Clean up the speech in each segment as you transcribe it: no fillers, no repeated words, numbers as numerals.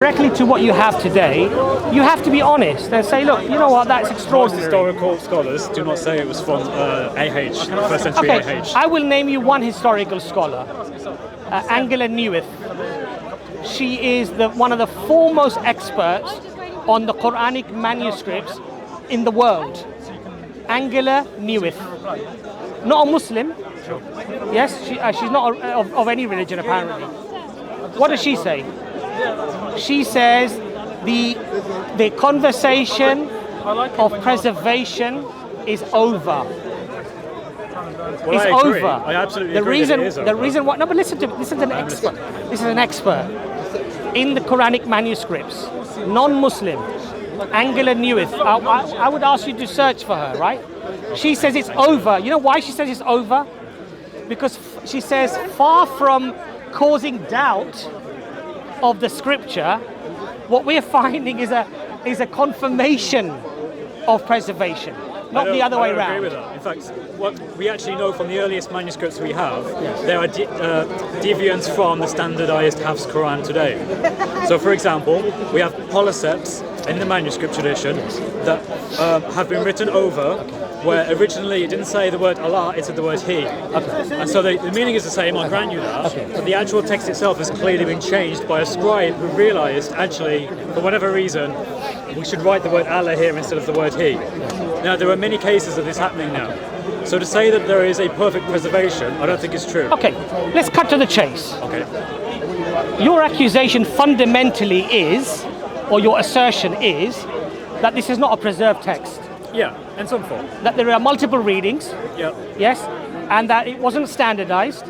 directly to what you have today, you have to be honest and say, look, you know what, that's Most extraordinary. historical scholars do not say it was from first century Okay, AH. I will name you one historical scholar, Angela Newith. She is one of the foremost experts on the Quranic manuscripts in the world. Angela Newith. Not a Muslim. Yes, she's not of any religion apparently. What does she say? She says the conversation of preservation is over. Well, It's I agree. over. I absolutely the agree reason that it is the over. reason what no, but listen to an expert. This is an expert in the Quranic manuscripts, non-Muslim. Angela Newith. I would ask you to search for her, right? She says it's over. You know why she says it's over? Because she says far from causing doubt of the scripture, what we're finding is a confirmation of preservation, not the other way I don't around. agree with that. In fact, what we actually know from the earliest manuscripts we have, there are deviants from the standardized Hafs Quran today. So, for example, we have polycepts in the manuscript tradition that have been written over, where originally it didn't say the word Allah, it said the word He. And so the meaning is the same, I'll grant you that, but the actual text itself has clearly been changed by a scribe who realized, actually, for whatever reason, we should write the word Allah here instead of the word He. Now, there are many cases of this happening now. So to say that there is a perfect preservation, I don't think is true. Okay, let's cut to the chase. Okay. Your accusation fundamentally is, or your assertion is, that this is not a preserved text. Yeah, in some form. That there are multiple readings, Yeah. yes, and that it wasn't standardized,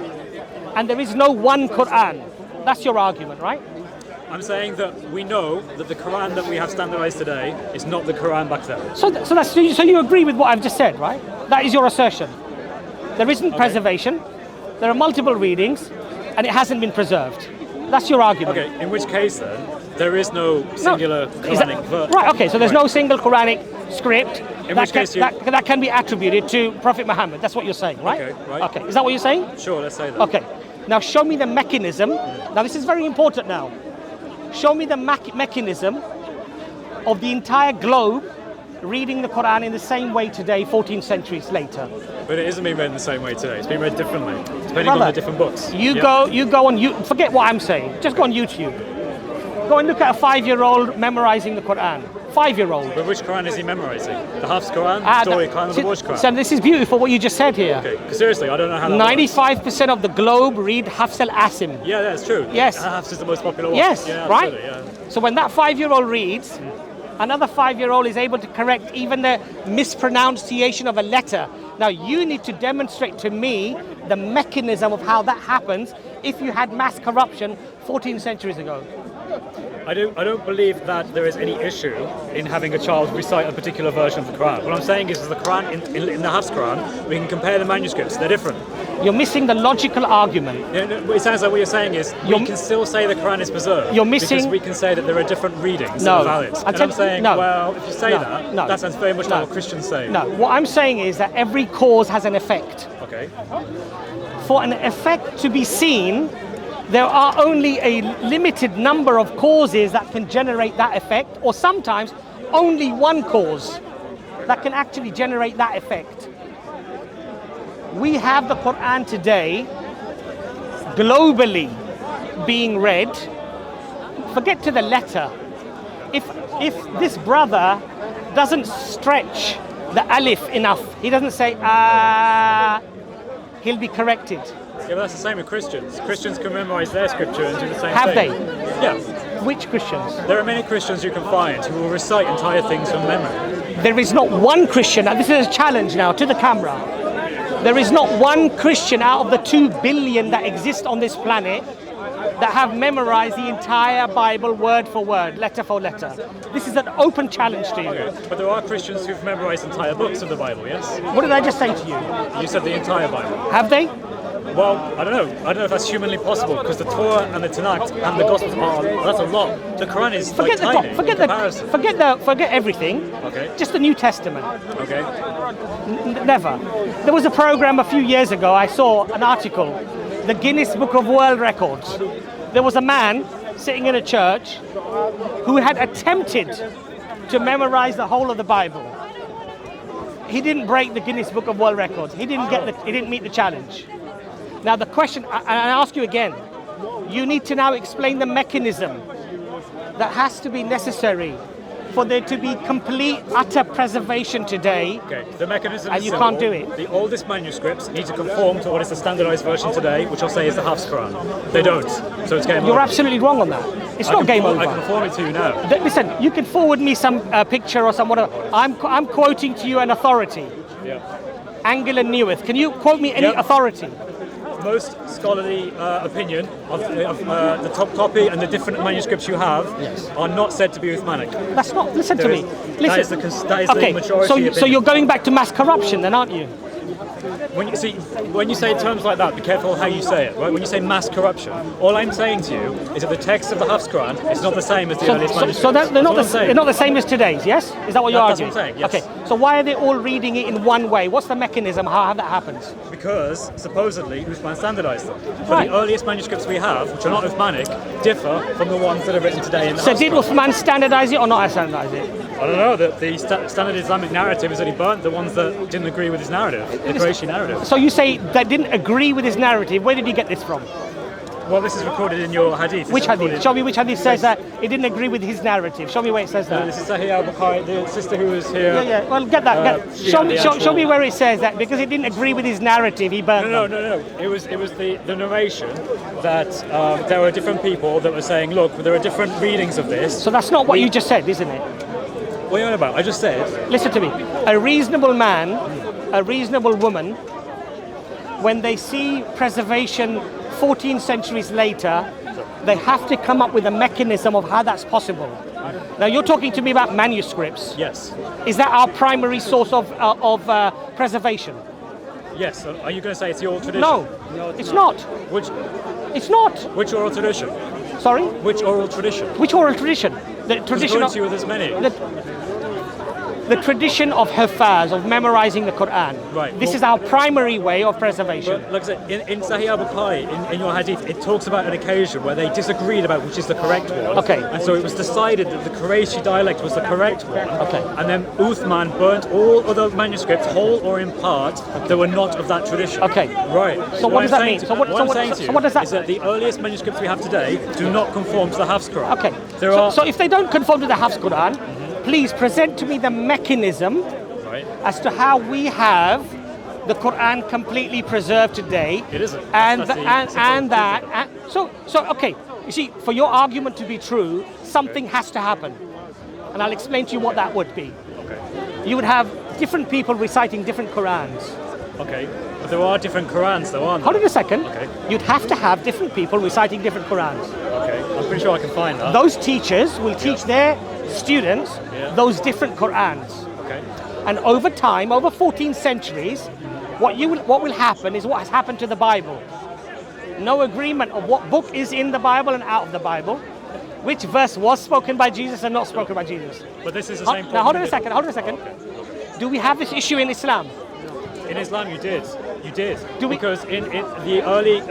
and there is no one Quran. That's your argument, right? I'm saying that we know that the Quran that we have standardized today is not the Quran back then. So you agree with what I've just said, right? That is your assertion. There isn't preservation, there are multiple readings, and it hasn't been preserved. That's your argument. Okay, in which case then, there is no singular Quranic verse. Right, okay, so there's no single Quranic script In which case that can be attributed to Prophet Muhammad. That's what you're saying, right? Okay, right. Okay, is that what you're saying? Sure, let's say that. Okay, now show me the mechanism. Now this is very important now. Show me the mechanism of the entire globe reading the Quran in the same way today, 14 centuries later. But it isn't being read in the same way today. It's being read differently, depending on the different books. You go on you. Forget what I'm saying. Just go on YouTube. Go and look at a 5-year-old memorizing the Quran. 5-year-old. But which Quran is he memorizing? The Hafs Quran, the story Quran, or the Warsh Quran? So this is beautiful what you just said here. Okay, 'cause seriously, I don't know how that 95% of the globe read Hafs al-Asim. Yeah, that's true. Yes. Hafs is the most popular one. Yes, yeah, right? Yeah. So when that 5-year-old reads, another 5-year-old is able to correct even the mispronunciation of a letter. Now you need to demonstrate to me the mechanism of how that happens if you had mass corruption 14 centuries ago. I don't believe that there is any issue in having a child recite a particular version of the Quran. What I'm saying is the Quran, in the Hafs Quran, we can compare the manuscripts, they're different. You're missing the logical argument. Yeah, no, it sounds like what you're saying is we can still say the Quran is preserved. You're missing. Because we can say that there are different readings No. that are valid. And I'm saying, no. well, if you say No. that, No. that sounds very much No. like what Christians say. No, what I'm saying is that every cause has an effect. Okay. For an effect to be seen, there are only a limited number of causes that can generate that effect, or sometimes only one cause that can actually generate that effect. We have the Quran today globally being read. Forget to the letter. If this brother doesn't stretch the alif enough, he doesn't say he'll be corrected. Yeah, but that's the same with Christians. Christians can memorize their scripture and do the same Have thing. they? Yeah. Which Christians? There are many Christians you can find who will recite entire things from memory. There is not one Christian, and this is a challenge now to the camera. There is not one Christian out of the 2 billion that exist on this planet that have memorized the entire Bible word for word, letter for letter. This is an open challenge to you. Okay. But there are Christians who've memorized entire books of the Bible, yes? What did I just say to you? You said the entire Bible. Have they? Well, I don't know. I don't know if that's humanly possible because the Torah and the Tanakh and the Gospels that's a lot. The Quran is Forget like tiny in comparison. forget everything. Okay. Just the New Testament. Okay. Never. There was a program a few years ago. I saw an article, the Guinness Book of World Records. There was a man sitting in a church who had attempted to memorize the whole of the Bible. He didn't break the Guinness Book of World Records. He didn't meet the challenge. Now the question, I ask you again, you need to now explain the mechanism that has to be necessary for there to be complete, utter preservation today. Okay, the mechanism and is you simple. can't do it. The oldest manuscripts need to conform to what is the standardized version today, which I'll say is the Hafs Quran. They don't, so it's game over. You're absolutely wrong on that. It's not game over. I can form it to you now. Listen, you can forward me some picture or some whatever. I'm quoting to you an authority. Yeah. Angela Newith. Can you quote me any Yep. authority? Most scholarly opinion of the top copy and the different manuscripts you have are not said to be Uthmanic. That's not. Listen to There me. is- Listen. that is okay. the majority So opinion. you're going back to mass corruption, then, aren't you? When you say terms like that, be careful how you say it, right? When you say mass corruption, all I'm saying to you is that the text of the Hafs Quran is not the same as the earliest manuscripts. So they're not That's what I'm they're not the same as today's. Yes, is that what you're That's arguing? what I'm saying, yes. Okay. So why are they all reading it in one way? What's the mechanism? How that happens? Because supposedly Uthman standardized them. But Right. the earliest manuscripts we have, which are not Uthmanic, differ from the ones that are written today in the So Hafs did Quran. Uthman standardize it or not standardize it? I don't know, the standard Islamic narrative is that he burnt the ones that didn't agree with his narrative, the Qurayshi narrative. So you say that didn't agree with his narrative. Where did he get this from? Well, this is recorded in your hadith. It's Which hadith? recorded- Show me which hadith says that it didn't agree with his narrative. Show me where it says that. This is Sahih al-Bukhari, the sister who was here. Yeah. Well, get that. Show me. the Show actual- me where it says that because it didn't agree with his narrative. He burned them. No. It was the narration that there were different people that were saying, look, there are different readings of this. So that's not what you just said, isn't it? What are you on about? I just said. Listen to me. A reasonable man, a reasonable woman, when they see preservation 14 centuries later, they have to come up with a mechanism of how that's possible. Now you're talking to me about manuscripts. Yes. Is that our primary source of preservation? Yes. So are you going to say it's the oral tradition? No, it's not. Which Which oral tradition? Sorry? Which oral tradition? Which oral tradition? The tradition According of to you, there's many. the tradition of Hafaz, of memorizing the Quran. Right. This is our primary way of preservation. But like I said, in Sahih al-Bukhari, in your hadith, it talks about an occasion where they disagreed about which is the correct one. Okay. And so it was decided that the Qurayshi dialect was the correct one. Okay. And then Uthman burnt all other manuscripts, whole or in part, that were not of that tradition. Okay. Right. So what does that I'm mean? saying So what- to so you- what- I'm saying so to you what does that- is that the earliest manuscripts we have today do not conform to the Hafs Quran. Okay. There So, are. so if they don't conform to the Hafs Quran, please present to me the mechanism Right. as to how we have the Quran completely preserved today. It isn't. And That's so okay. You see, for your argument to be true, something has to happen, and I'll explain to you what that would be. Okay. You would have different people reciting different Qurans. Okay. But there are different Qurans, though, aren't there? Hold on a second. Okay. You'd have to have different people reciting different Qurans. Okay. I'm pretty sure I can find that. Those teachers will teach their students Yeah. those different Qurans. Okay. And over time, over 14 centuries, what will happen is what has happened to the Bible. No agreement of what book is in the Bible and out of the Bible, which verse was spoken by Jesus and not spoken by Jesus. But this is the same. Now hold on problem a second. Do we have this issue in Islam? In Islam, you did. Do we- Because in the early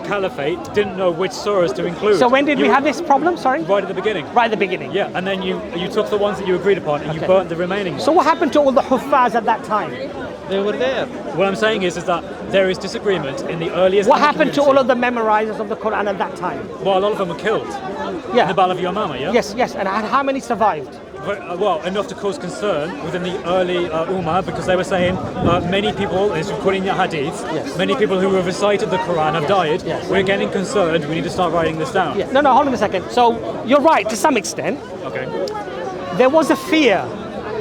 caliphate didn't know which surahs to include. So when did we have this problem? Sorry? Right at the beginning. Right at the beginning. Yeah, and then you took the ones that you agreed upon and you Okay. burnt the remaining ones. So what happened to all the Huffaz at that time? They were there. What I'm saying is that there is disagreement in the earliest. What happened to all of the memorizers of the Quran at that time? Well, a lot of them were killed. Yeah. In the Battle of Yamama, yeah. Yes, and how many survived? Well, enough to cause concern within the early Ummah because they were saying many people, as you put in your hadith, Yes. many people who have recited the Quran have died. Yes. We're getting concerned. We need to start writing this down. Yeah. No, hold on a second. So you're right to some extent. Okay. There was a fear.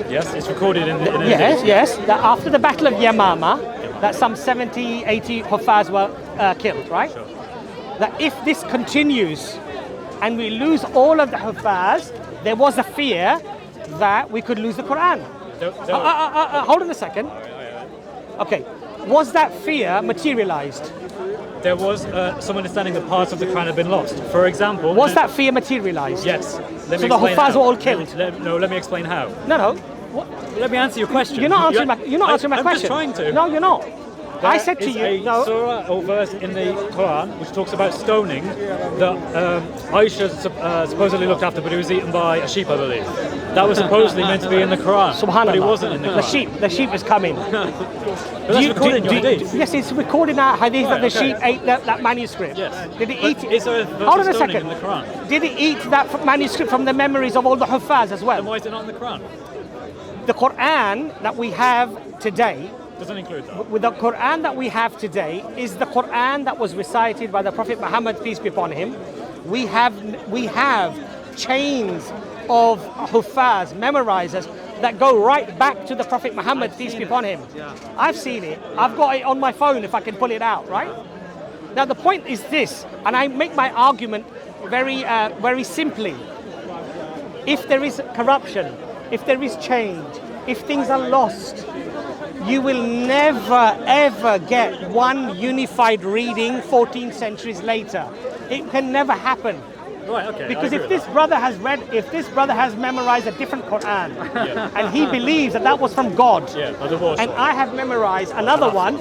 Yes, it's recorded in the Yes, that after the Battle of Yamama, that some 70, 80 Huffaz were killed, right? Sure. That if this continues and we lose all of the Huffaz, there was a fear that we could lose the Quran. Hold on a second. Okay, was that fear materialized? There was some understanding that parts of the Quran had been lost. For example, Was that fear materialized? Yes. Let So me the explain Huffaz how. were all killed? Let me explain how. No. Let me answer your question. You're not answering my question. I'm just trying to. No, you're not. I said to There is you, a no. surah or verse in the Quran which talks about stoning that Aisha supposedly looked after, but it was eaten by a sheep, I believe. That was supposedly meant to be in the Quran, Subhanallah. but it wasn't in the Quran. The sheep is coming. But that's recorded in your hadith. Yes, it's recorded in our hadith that the Right, okay. sheep ate that manuscript. Yes. Did it But eat it? is there a verse Hold of on a stoning second. in the Quran? Did it eat that manuscript from the memories of all the Huffaz as Then well? why is it not in the Quran? The Quran that we have today, Doesn't include that. with the Quran that we have today, is the Quran that was recited by the Prophet Muhammad, peace be upon him. We have chains of Huffaz, memorizers, that go right back to the Prophet Muhammad, peace be upon him. I've seen it. I've got it on my phone if I can pull it out, right? Now the point is this, and I make my argument very simply. If there is corruption, if there is change, if things are lost, you will never ever get one unified reading 14 centuries later. It can never happen. Right, okay. Because if this brother has memorized a different Quran, and he believes that was from God, and I have memorized another one,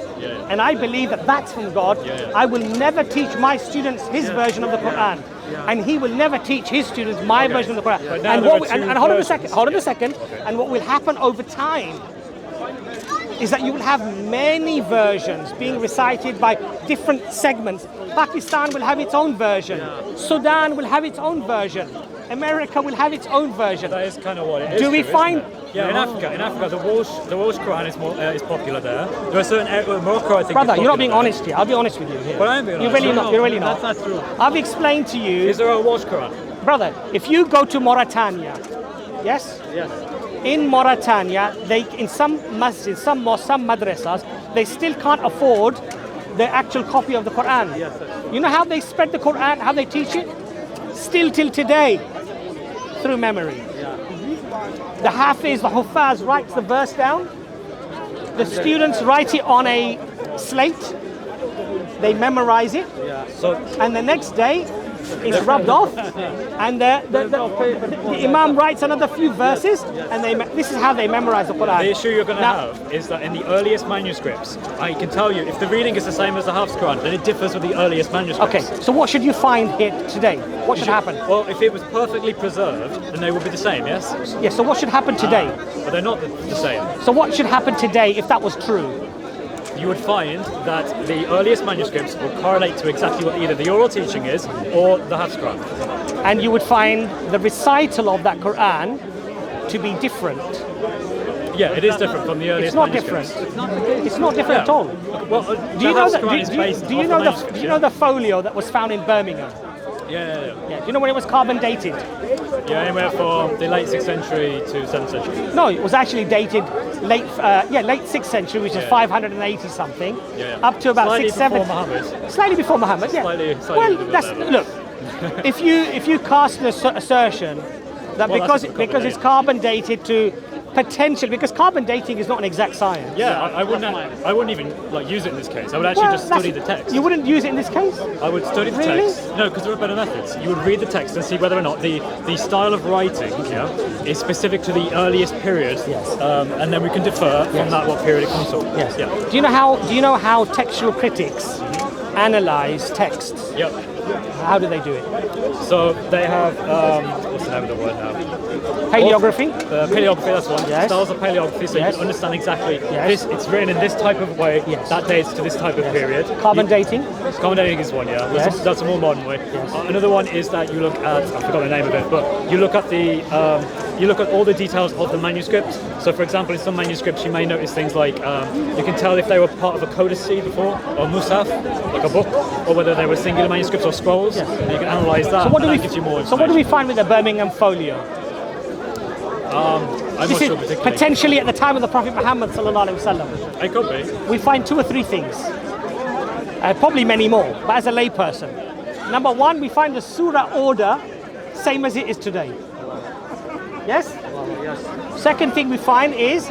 and I believe that that's from God, I will never teach my students his version of the Quran, and he will never teach his students my version of the Quran. And hold on a second, and what will happen over time is that you will have many versions being recited by different segments. Pakistan will have its own version. Sudan will have its own version. America will have its own version. That is kind of what it is. Do we find? Yeah, in Africa, the Welsh Quran is popular there. There are certain areas, Morocco, I think. Brother, you're not being there. honest here. I'll be honest with you here. But I am being honest. You're really not. That's not true. I've explained to you. Is there a Welsh Quran? Brother, if you go to Mauritania, yes? Yes. In Mauritania, in some masjids, some mosques, some madrasas, they still can't afford the actual copy of the Quran. Yes, sir. You know how they spread the Quran, how they teach it? Still till today, through memory. The Hafiz, the Huffaz writes the verse down. The students write it on a slate. They memorize it. So, And the next day, it's rubbed off, and the Imam writes another few verses, and this is how they memorize the Quran. the issue you're going to have is that in the earliest manuscripts, I can tell you, if the reading is the same as the Hafs Quran, then it differs with the earliest manuscripts. Okay, so what should you find here today? What should happen? Well, if it was perfectly preserved, then they would be the same, yes? Yeah, so what should happen today? But they're not the same. So what should happen today if that was true? You would find that the earliest manuscripts will correlate to exactly what either the oral teaching is or the Hafs Quran. And you would find the recital of that Quran to be different. Yeah, it is different from the earliest It's not different. manuscripts. It's not different at all. Well, Do you know that? Do Do you know the folio that was found in Birmingham? Yeah. Yeah. Do you know when it was carbon dated? Yeah, anywhere from the late 6th century to 7th century. No, it was actually dated late 6th century, which is 580 something, up to about Slightly 6, 7. before Muhammad. Slightly before Muhammad, yeah. Slightly well, before that's that. look. If you cast an assertion that because it's carbon dated to potential, because carbon dating is not an exact science. Yeah, I wouldn't even use it in this case. I would actually just study the text. You wouldn't use it in this case? I would study the Really? text. No, because there are better methods. You would read the text and see whether or not the style of writing is specific to the earliest period. Yes. And then we can defer from that what period it comes from. Yes. Yeah. Do you know how textual critics analyze texts? Yep. How do they do it? So they have what's the name of the word now? Paleography? Paleography, that's one. Yes. Styles of paleography, so Yes. you can understand exactly Yes. this. It's written in this type of way. Yes. That dates to this type of period. Carbon dating? Carbon dating is one, yeah. Yes. That's a more modern way. Another one is that you look at, I forgot the name of it, but you look at all the details of the manuscript. So, for example, in some manuscripts, you may notice things like you can tell if they were part of a codice before, or mushaf, like a book, or whether they were singular manuscripts or scrolls. Yes. And you can analyse that. So what and that gives you more So what do we information. find with the Birmingham folio? I'm not This sure is particularly. potentially at the time of the Prophet Muhammad sallallahu alaihi wasallam. It could be. We find 2 or 3 things, probably many more. But as a layperson, number one, we find the surah order same as it is today. Yes. Second thing we find is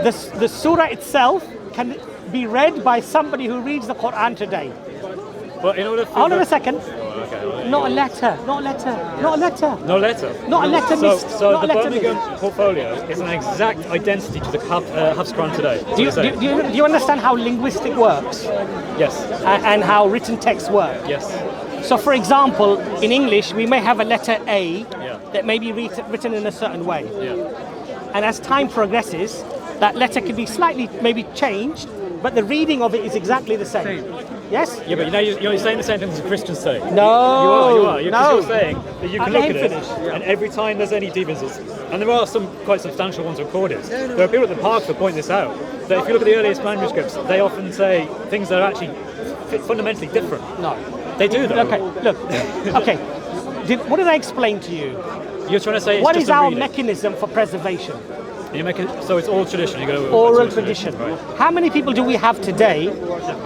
the surah itself can be read by somebody who reads the Quran today. But in order for Hold on a second. Okay. Not a letter. Not a letter. Not a letter. No letter. Not a letter. So the Birmingham portfolio is an exact identity to the Hafs Quran today. Do you understand how linguistic works Yes. and how written texts work? Yes. So, for example, in English, we may have a letter A Yeah. that may be written in a certain way. Yeah. And as time progresses, that letter can be slightly maybe changed, but the reading of it is exactly the same. Yes? Yeah, but you're saying the same thing as the Christians say. No. You are. Because No. you're saying that you can Let look him at it, finish. and every time there's any deviances, and there are some quite substantial ones recorded, there are people at the park that point this out, that if you look at the earliest manuscripts, they often say things that are actually fundamentally different. No. They do, though. Okay, look. Okay. What did I explain to you? You're trying to say it's What just is a our reading. mechanism for preservation? You make it so it's all tradition. You go Oral back to tradition. Right. How many people do we have today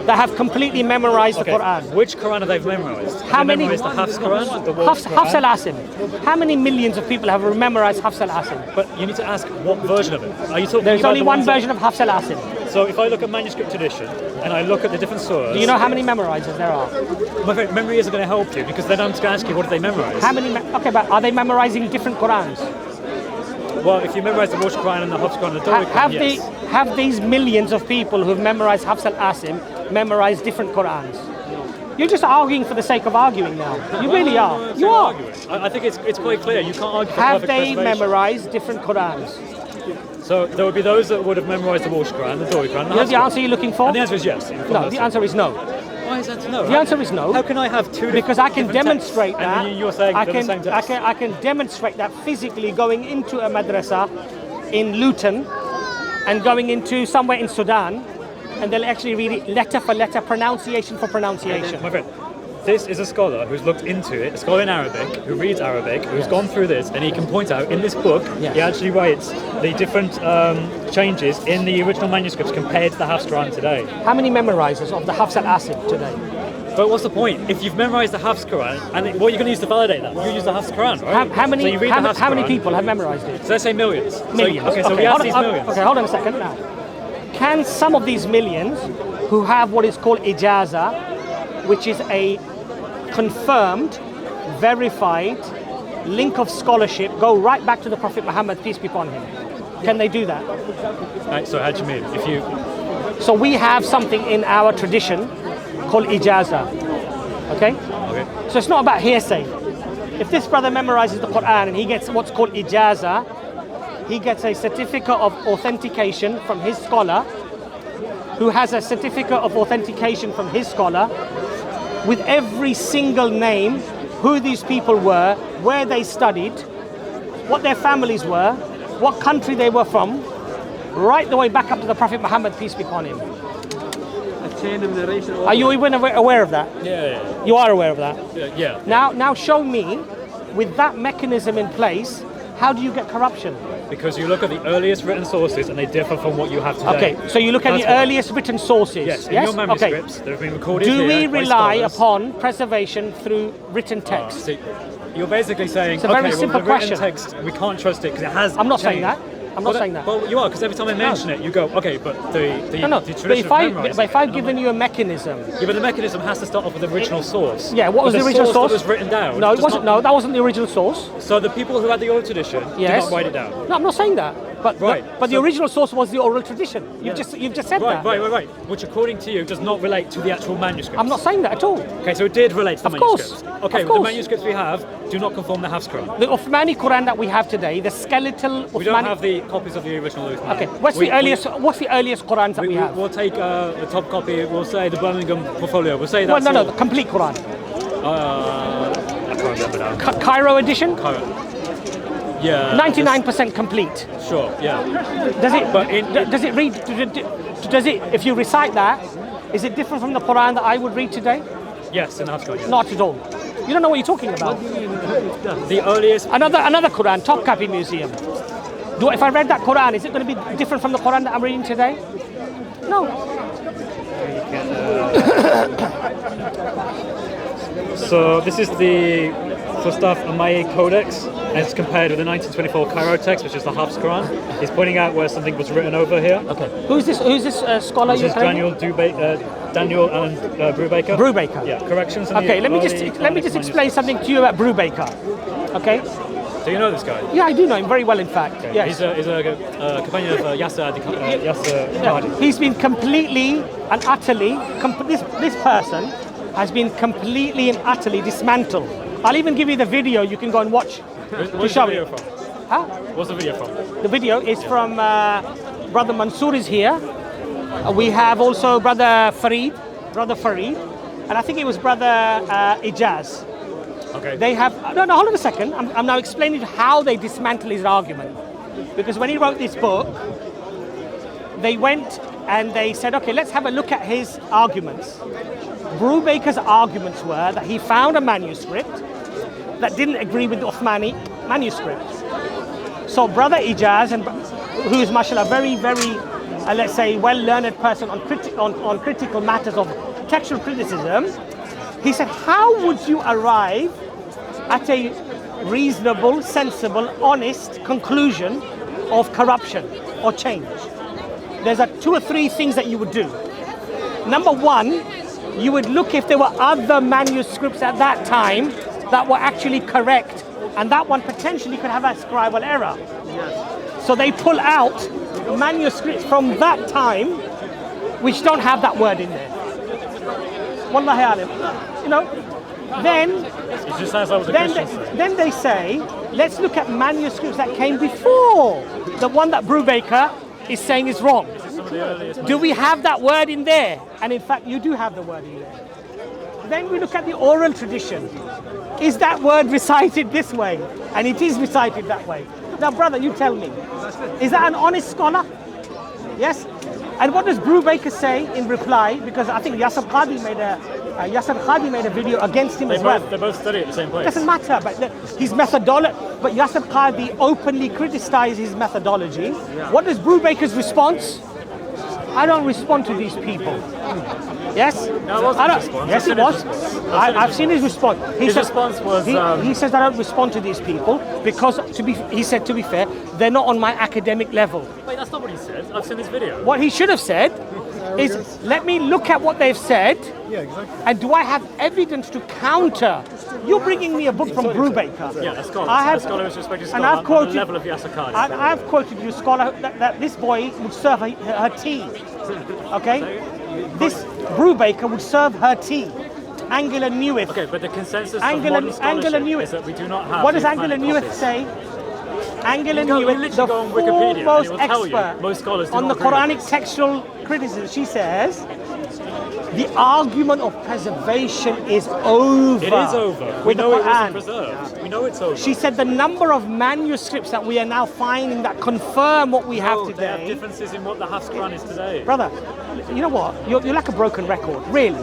that have completely memorized Okay. the Quran? Which Quran have they memorized? How Have they many? memorized the Hafs Quran? The Warsh Hafs Quran? al-Asim. How many millions of people have memorized Hafs al-Asim? But you need to ask what version of it. Are you talking There's about only the one ones that- version of Hafs al-Asim. So if I look at manuscript tradition and I look at the different surahs, Do you know how many memorizers there are? my friend, memory isn't going to help you because then I'm just going to ask you what did they memorize. How many? Okay, but are they memorizing different Qurans? Well, if you memorize the Warsh Quran and the Hafs Quran and the Dori Quran, yes. Have these millions of people who've memorized Hafs al-Asim memorized different Qurans? You're just arguing for the sake of arguing now. You really are. You are. I think it's quite clear. You can't argue for Have perfect they preservation. memorized different Qurans? So there would be those that would have memorized the Warsh Quran, the Dori Quran, and the You know Hafs the Quran. answer you're looking for? And the answer is yes. No, the answer is no. Why is that no? The answer is no. How can I have two Because I can different texts demonstrate that. and you're saying I they're can, the same text? I can demonstrate that physically going into a madrasa in Luton and going into somewhere in Sudan, and they'll actually read it letter for letter, pronunciation for pronunciation. My friend, this is a scholar who's looked into it, a scholar in Arabic, who reads Arabic, who's gone through this, and he can point out in this book, Yes. he actually writes the different changes in the original manuscripts compared to the Hafs Quran today. How many memorizers of the Hafs al-Asim today? But what's the point? If you've memorized the Hafs Quran, and what you're going to use to validate that? You use the Hafs Quran, right? How many? So you read how, the Hafs how many Quran, people have memorized it? So let's say millions. Millions. So we ask these hold, millions. Okay, hold on a second now. Can some of these millions who have what is called ijaza, which is a confirmed, verified link of scholarship, go right back to the Prophet Muhammad, peace be upon him? Can they do that? Right, so how do you mean? If you So we have something in our tradition called ijaza. Okay? okay. So it's not about hearsay. If this brother memorizes the Quran and he gets what's called ijaza, he gets a certificate of authentication from his scholar, who has a certificate of authentication from his scholar, with every single name, who these people were, where they studied, what their families were, what country they were from, right the way back up to the Prophet Muhammad, peace be upon him. Are you even aware of that? Yeah. You are aware of that? Yeah. Now show me, with that mechanism in place, how do you get corruption? Because you look at the earliest written sources and they differ from what you have today. Okay, so you look at That's the why. earliest written sources. Yes, in your manuscripts that have been recorded Do here we by rely scholars. upon preservation through written text? See, you're basically saying, It's a very okay, simple well, the written question. text, we can't trust it because it has I'm not saying changed. that. I'm not saying that. Well, you are, because every time I mention it, you go, okay, but the No. the But tradition if, I, of memorizing but if it, I've and I'm given like, you a mechanism, yeah, but the mechanism has to start off with the original source. yeah, what was But the original source? that was written down? No, it does wasn't. not- No, that wasn't the original source. So the people who had the oral tradition Yes. did not write it down. No, I'm not saying that. But Right, but the so- original source was the oral tradition. You've just said that. Right. Which, according to you, does not relate to the actual manuscript. I'm not saying that at all. Okay, so it did relate to the Of course. manuscripts. Okay, Of well, the course. manuscripts we have do not conform the Hafs Quran. The Uthmani Quran that we have today, the skeletal We don't Uthmani. have the copies of the original Uthman. Okay, what's the earliest Qurans that we have? We'll take the top copy. We'll say the Birmingham portfolio. We'll say Well, that's no, all. the complete Quran. I can't remember now. Cairo edition, Yeah. 99% complete. Sure. Yeah. Does it? But does it read? Does it? If you recite that, is it different from the Quran that I would read today? Yes, in the Hafs Quran. Yeah. Not at all. You don't know what you're talking about. The earliest. Another Quran, Topkapi Museum. If I read that Quran, is it going to be different from the Quran that I'm reading today? No. So this is the Fustaf Umayyad Codex, and it's compared with the 1924 Cairo text, which is the Hafs Quran. He's pointing out where something was written over here. Okay. Who's this scholar? This is Daniel and Brubaker. Brubaker. Yeah. Corrections. Okay. Let me just explain something to you about Brubaker. Okay. Do you know this guy? Yeah, I do know him very well. In fact. Okay. Yes. He's a companion of Yasser Qadhi. He's been completely and utterly. This person has been completely and utterly dismantled. I'll even give you the video. You can go and watch. Where's the video from? Huh? What's the video from? The video is from brother Mansur is here. We have also brother Farid, and I think it was brother Ijaz. Okay. They have no. Hold on a second. I'm now explaining how they dismantle his argument, because when he wrote this book, they went and they said, okay, let's have a look at his arguments. Brubaker's arguments were that he found a manuscript that didn't agree with the Uthmani manuscript. So brother Ijaz, who is mashallah very, very, let's say, well-learned person on critical matters of textual criticism, he said, how would you arrive at a reasonable, sensible, honest conclusion of corruption or change? There's 2 or 3 things that you would do. Number one, you would look if there were other manuscripts at that time that were actually correct, and that one potentially could have a scribal error. So they pull out manuscripts from that time which don't have that word in there. Wallahi alim. You know, then It just sounds like what the Christians say. then they say, let's look at manuscripts that came before the one that Brubaker is saying is wrong. Some of the earliest Do we have that word in there? And in fact, you do have the word in there. Then we look at the oral tradition. Is that word recited this way? And it is recited that way. Now, brother, you tell me, is that an honest scholar? Yes? And what does Brubaker say in reply? Because I think Yasser Qadhi made a video against him as well. They both study at the same place. Doesn't matter, but his methodology. But Yasser Qadhi openly criticized his methodology. What is Brubaker's response? I don't respond to these people. Yes? No, it wasn't his response. Yes, it was. I've seen his response. His response was... He says, I don't respond to these people because, he said, to be fair, they're not on my academic level. Wait, that's not what he said. I've seen this video. What he should have said is, let me look at what they've said, and do I have evidence to counter? You're bringing me a book from Brubaker. Yeah, a scholar. A scholar who's respected scholar and I've quoted, on the level of Yasser Qadhi. I've quoted you, scholar, that this boy would serve her tea. Okay? This Brubaker would serve her tea. Angela Newith. Okay, but the consensus of modern scholarship is that we do not have... What does Angela Newith say? Angela Newith, the foremost expert on the Quranic textual criticism, she says, the argument of preservation is over. It is over. We know it wasn't preserved. We know it's over. She said the number of manuscripts that we are now finding that confirm what we have today. There are differences in what the Hafs Quran is today. Brother, you know what? You're like a broken record, really.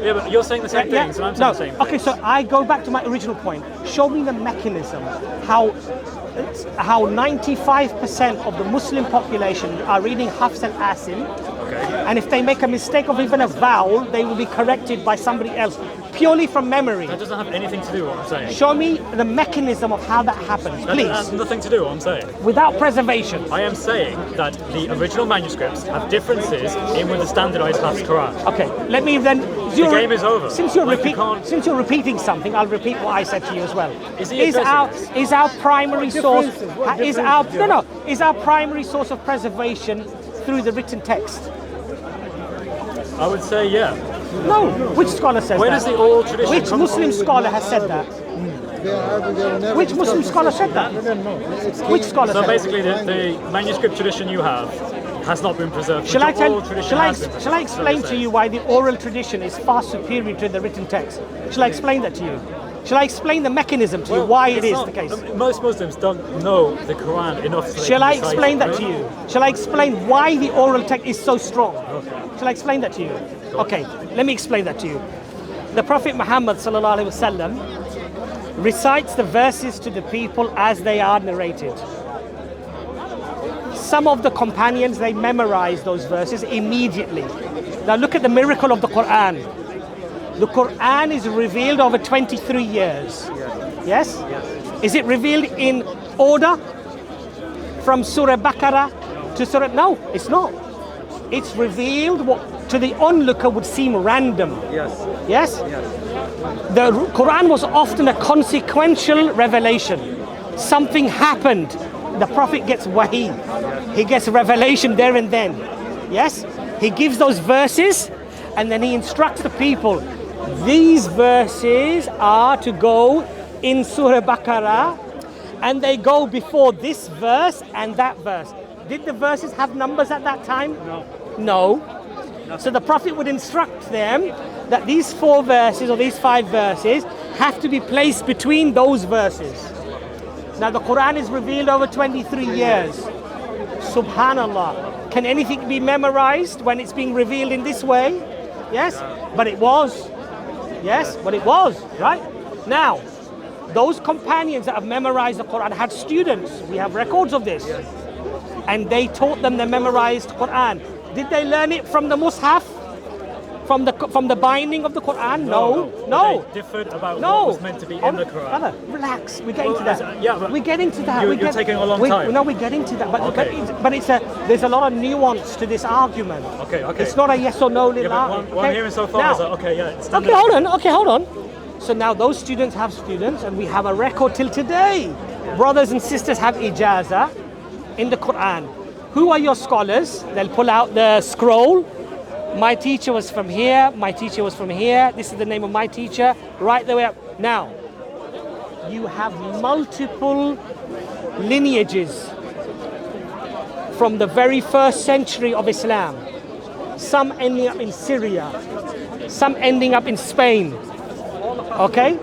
Yeah, but you're saying the same things, and I'm saying the same things. Okay, so I go back to my original point. Show me the mechanism, how 95% of the Muslim population are reading Hafs and Asim, and if they make a mistake of even a vowel, they will be corrected by somebody else, purely from memory. That doesn't have anything to do with what I'm saying. Show me the mechanism of how that happens, please. That has nothing to do with what I'm saying. Without preservation. I am saying that the original manuscripts have differences in with the standardized Hafs Quran. Okay, let me then... The game is over. Since you're repeating something, I'll repeat what I said to you as well. Is our primary source is our primary source of preservation through the written text? I would say yeah. No. Which scholar says Where that? does the oral tradition Which come Muslim from? scholar has said that? Which Muslim scholar said that? Which scholar said that? So basically, the manuscript tradition you have has not been preserved. Shall I explain to you why the oral tradition is far superior to the written text? Shall I explain that to you? Shall I explain the mechanism to you why it is the case? Most Muslims don't know the Quran enough. So Shall I explain that to you? Shall I explain why the oral text is so strong? Okay. Shall I explain that to you? Okay, let me explain that to you. The Prophet Muhammad ﷺ recites the verses to the people as they are narrated. Some of the companions, they memorize those verses immediately. Now look at the miracle of the Quran. The Quran is revealed over 23 years. Yes? Is it revealed in order? From Surah Baqarah to Surah... No, it's not. It's revealed what to the onlooker would seem random. Yes. Yes? Yes. The Quran was often a consequential revelation. Something happened. The Prophet gets wahi. He gets revelation there and then. Yes? He gives those verses and then he instructs the people. These verses are to go in Surah Baqarah and they go before this verse and that verse. Did the verses have numbers at that time? No. No. So the Prophet would instruct them that these 4 verses or these 5 verses have to be placed between those verses. Now the Quran is revealed over 23 years. Subhanallah. Can anything be memorized when it's being revealed in this way? Yes? But it was. Yes? But it was. Right? Now, those companions that have memorized the Quran had students. We have records of this. And they taught them the memorized Quran. Did they learn it from the Mus'haf? From the binding of the Quran? No. They differed about what was meant to be in the Quran. Brother, relax. We're getting to that. Yeah, but we're getting to that. You're taking a long time. No, we're getting to that. But, Okay. but there's a lot of nuance to this argument. Okay. It's not a yes or no little Yeah, but argument. what I'm hearing so far Now, is that, okay, yeah, it's Okay, hold on. So now those students have students and we have a record till today. Brothers and sisters have ijazah in the Quran. Who are your scholars? They'll pull out the scroll. My teacher was from here. My teacher was from here. This is the name of my teacher. Right the way up. Now, you have multiple lineages from the very first century of Islam. Some ending up in Syria. Some ending up in Spain. Okay?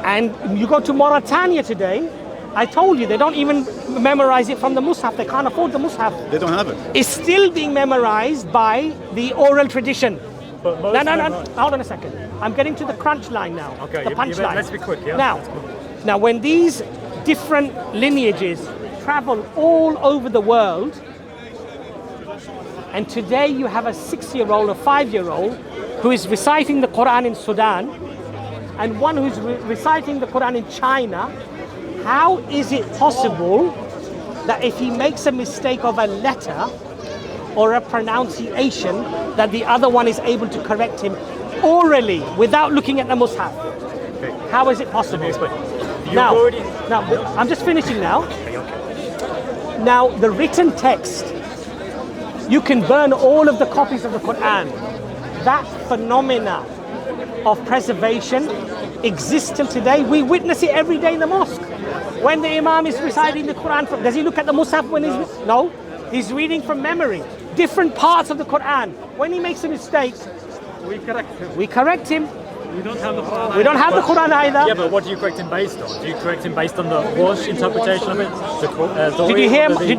And you go to Mauritania today, I told you, they don't even memorize it from the Mus'haf. They can't afford the Mus'haf. They don't have it. It's still being memorized by the oral tradition. But most No. Hold on a second. I'm getting to the crunch line now. Okay, the punch line. let's be quick, yeah? Now, when these different lineages travel all over the world, and today you have a 6-year-old or 5-year-old who is reciting the Quran in Sudan, and one who's reciting the Quran in China, how is it possible that if he makes a mistake of a letter or a pronunciation, that the other one is able to correct him orally without looking at the Mus'haf? Okay. How is it possible? Now, I'm just finishing now. Now, the written text, you can burn all of the copies of the Quran. That phenomena of preservation exists till today. We witness it every day in the mosque. When the Imam is reciting the Quran, does he look at the Mus'haf when he's... No, he's reading from memory. Different parts of the Quran. When he makes a mistake, we correct him. We don't have the Quran. We don't have the Quran either. Yeah, but what do you correct him based on? Do you correct him based on the Wash interpretation of it? Did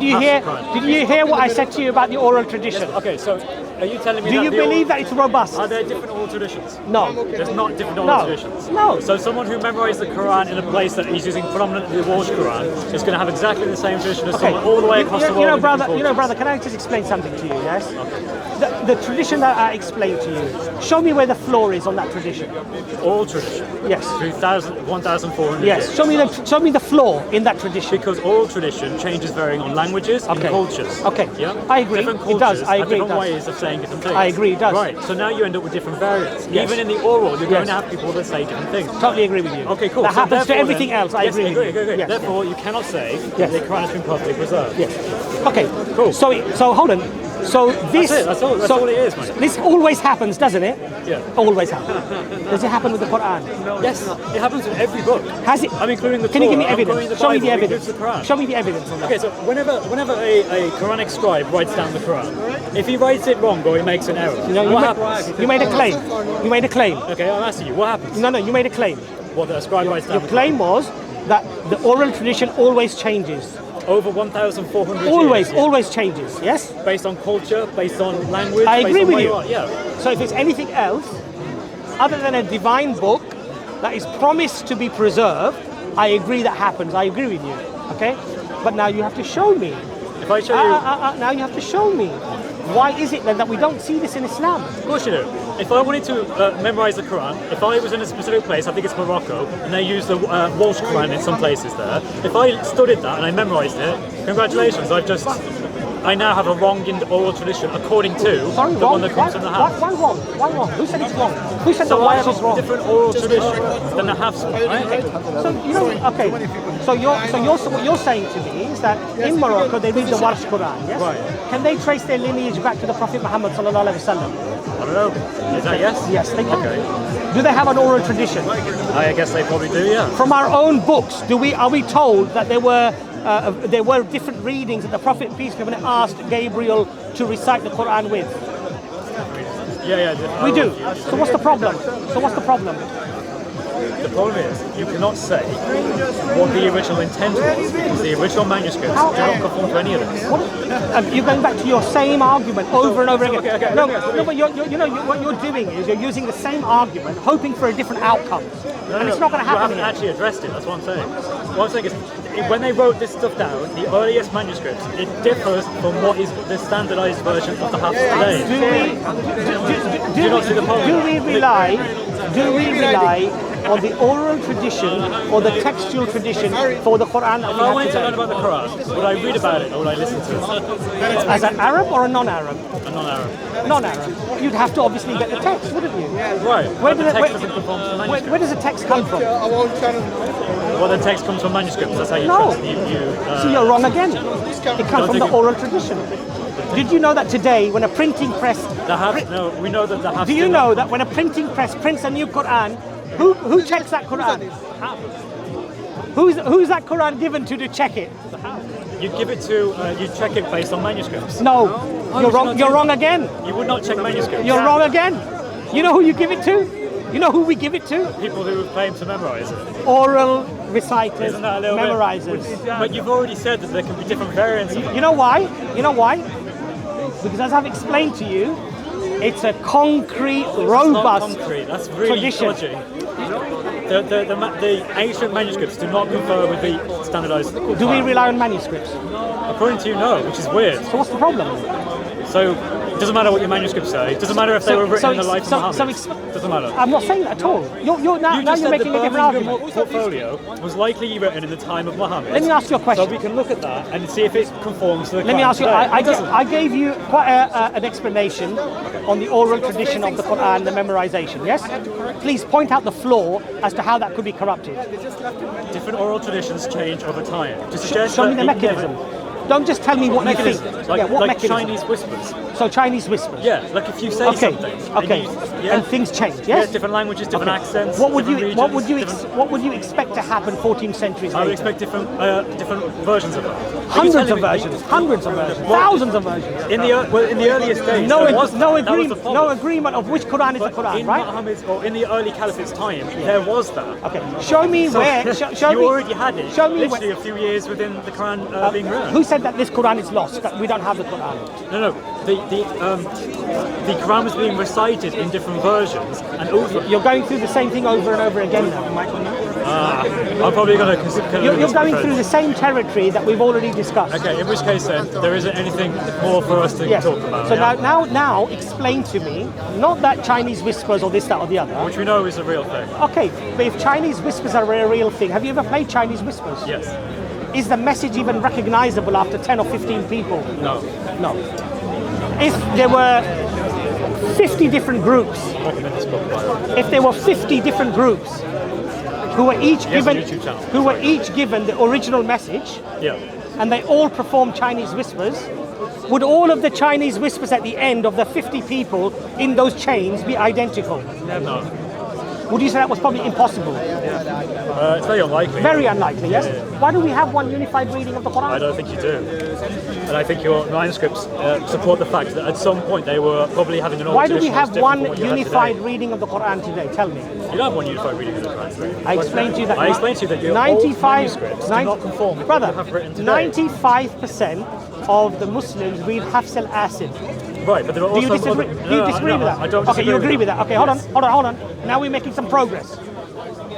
you hear what I said to you about the oral tradition? Okay, so are you telling me Do you believe that it's robust? Are there different oral traditions? No. There's not different oral traditions? No. So someone who memorized the Quran in a place that he's using predominantly the Wash Quran is going to have exactly the same tradition as someone all the way across the world. You know, brother, can I just explain something to you, yes? Okay. The tradition that I explained to you, show me where the floor is on that tradition. All tradition? Yes. 1,400 Yes, years. show me the floor in that tradition. Because oral tradition changes varying on languages and cultures. Okay, yeah? I agree. Different It does. cultures I have agree. different ways of saying different things. I agree. It does. Right. So now you end up with different variants. Yes. Even in the oral, you're going to have people that say different things. Totally agree with you. Okay, cool. That So happens to therefore everything then- else. I Yes, agree with you. Yes, Yes. Therefore, you cannot say Yes. the Quran has been perfectly preserved. Yes. Okay. Cool. So hold on. So this. That's all it is, mate. This always happens, doesn't it? Yeah. Always happens. Does it happen with the Quran? Yes, it happens with every book. Has it? I'm including the Can you give me Torah, I'm evidence? including the Show me the Bible, evidence. includes the Quran. Show me the evidence on that. Okay, so whenever a Quranic scribe writes down the Quran, if he writes it wrong or he makes an error, what happens? You made a claim. You made a claim. Okay, I'm asking you, what happens? No, you made a claim. What the scribe writes down? Your claim was that the oral tradition always changes. Over 1,400 years. Always changes. Yes. Based on culture, based on language. I based agree on with where you. are. Yeah. So if it's anything else other than a divine book that is promised to be preserved, I agree that happens. I agree with you. Okay. But now you have to show me. If I show you, Now you have to show me. why is it then that we don't see this in Islam? Of course you do. If I wanted to memorize the Quran, if I was in a specific place, I think it's Morocco, and they use the Welsh Quran in some places there, if I studied that and I memorized it, congratulations, I now have a wrong in oral tradition according to the one that comes from the Hafs. Why wrong? Why wrong? Who said it's wrong? Who said So the I Welsh have is wrong? a different oral tradition than the Hafs one, right? So you know, okay. So what you're saying to me is that in Morocco they read the Welsh Quran, yes? Right. Can they trace their lineage back to the Prophet Muhammad sallallahu alaihi wasallam? I don't know. Is that yes? Yes, they can. Okay. Do they have an oral tradition? I guess they probably do, yeah. From our own books, are we told that there were different readings that the Prophet peace be upon him asked Gabriel to recite the Quran with? Yeah. We do. So what's the problem? The problem is, you cannot say what the original intent was, because the original manuscripts do not conform to any of this. You're going back to your same argument over and over again. Okay. No, but what you're doing is you're using the same argument, hoping for a different outcome, and it's not going to happen. You haven't actually addressed it. That's what I'm saying. What I'm saying is, when they wrote this stuff down, the earliest manuscripts, it differs from what is the standardized version of the Hafs today. Do you not see the problem? Do we rely on the oral tradition or the textual tradition for the Quran that If we I have wanted to learn today? about the Quran, would I read about it or would I listen to it? As an Arab or a non-Arab? A non-Arab. Non-Arab. You'd have to obviously get the text, wouldn't you? Right. Where But the does text doesn't conform to the manuscript. where does the text come from? Well, the text comes from manuscripts. That's how you No. trust So you're wrong again. It comes from the oral tradition. Did you know that today, when a printing press... No, we know that the Hafs. Do you know that when a printing press prints a new Quran, who checks that Quran? Who's that Quran given to check it? You give it to, you check it based on manuscripts. No, you're would you wrong. not You're do wrong that? again. You would not check manuscripts. You're wrong again. You know who you give it to? You know who we give it to? People who claim to memorize it. Oral reciters, Isn't that a little memorizers. But you've already said that there can be different variants of it. You know why? Because as I've explained to you, it's a concrete, robust Not concrete. That's really tradition. dodgy. The ancient manuscripts do not confer with the standardized. Do we rely on manuscripts? According to you, no, which is weird. So what's the problem? So it doesn't matter what your manuscripts say. It doesn't matter if they were written in the life of Muhammad. Doesn't matter. I'm not saying that at all. You're now You just you're said making the a different Birmingham argument. portfolio was likely written in the time of Muhammad. Let me ask you a question. So we can look at that and see if it conforms to the. Let me Quran ask you, today. It doesn't. I gave you quite an explanation on the oral tradition of the Quran, the memorization, yes? Please point out the flaw as to how that could be corrupted. Different oral traditions change over time. To suggest Show me that the it mechanism. never- Don't just tell me what you think. Mechanism, like, Yeah, what like mechanism? Chinese whispers. So Chinese whispers. Yeah, like if you say Okay, something. okay. And things change, yes? Different languages, different accents. What would different you regions, what would you expect to happen 14 centuries I would later? expect different versions of it. Hundreds of versions, thousands of versions. In the earliest days, No, there was no that. That was the agreement, problem. no agreement of which Quran is the Quran, in right? Muhammad's, or in the early caliphate's time, there was that. Okay, show me So where. Show you me. already had it. Show me literally a few years within the Quran being written. Who said that this Quran is lost? That we don't have the Quran. No. The Quran was being recited in different versions, and over. You're going through the same thing over and over again now. I'm probably going to consider. You're going through the same territory that we've already discussed. Okay, in which case then there isn't anything more for us to Yes. talk about. So yeah? now, explain to me, not that Chinese whispers or this, that, or the other. Which we know is a real thing. Okay, but if Chinese whispers are a real thing, have you ever played Chinese whispers? Yes. Is the message even recognizable after 10 or 15 people? No. No. If there were 50 different groups, Recommend this book, by the way. if there were 50 different groups who were each He has a given YouTube channel. who were each given the original message Yeah. and they all performed Chinese whispers, would all of the Chinese whispers at the end of the 50 people in those chains be identical? No. Would you say that was probably impossible? It's very unlikely. Very unlikely, yes? Yeah. Why do we have one unified reading of the Quran? I don't think you do. And I think your manuscripts support the fact that at some point they were probably having an old Why do we tradition that's have different one from what you have unified today. reading of the Quran today? Tell me. You don't have one unified reading of the Quran today. I explained to you that. I explained to you that your old manuscripts do not conform with what you have written today. 95% of the Muslims read Hafs al-Asid. Right, but there are Do also you disagree, other- do you No, disagree no, with that? I don't Okay, disagree you agree with that. that. Okay, Yes. hold on. Now we're making some progress.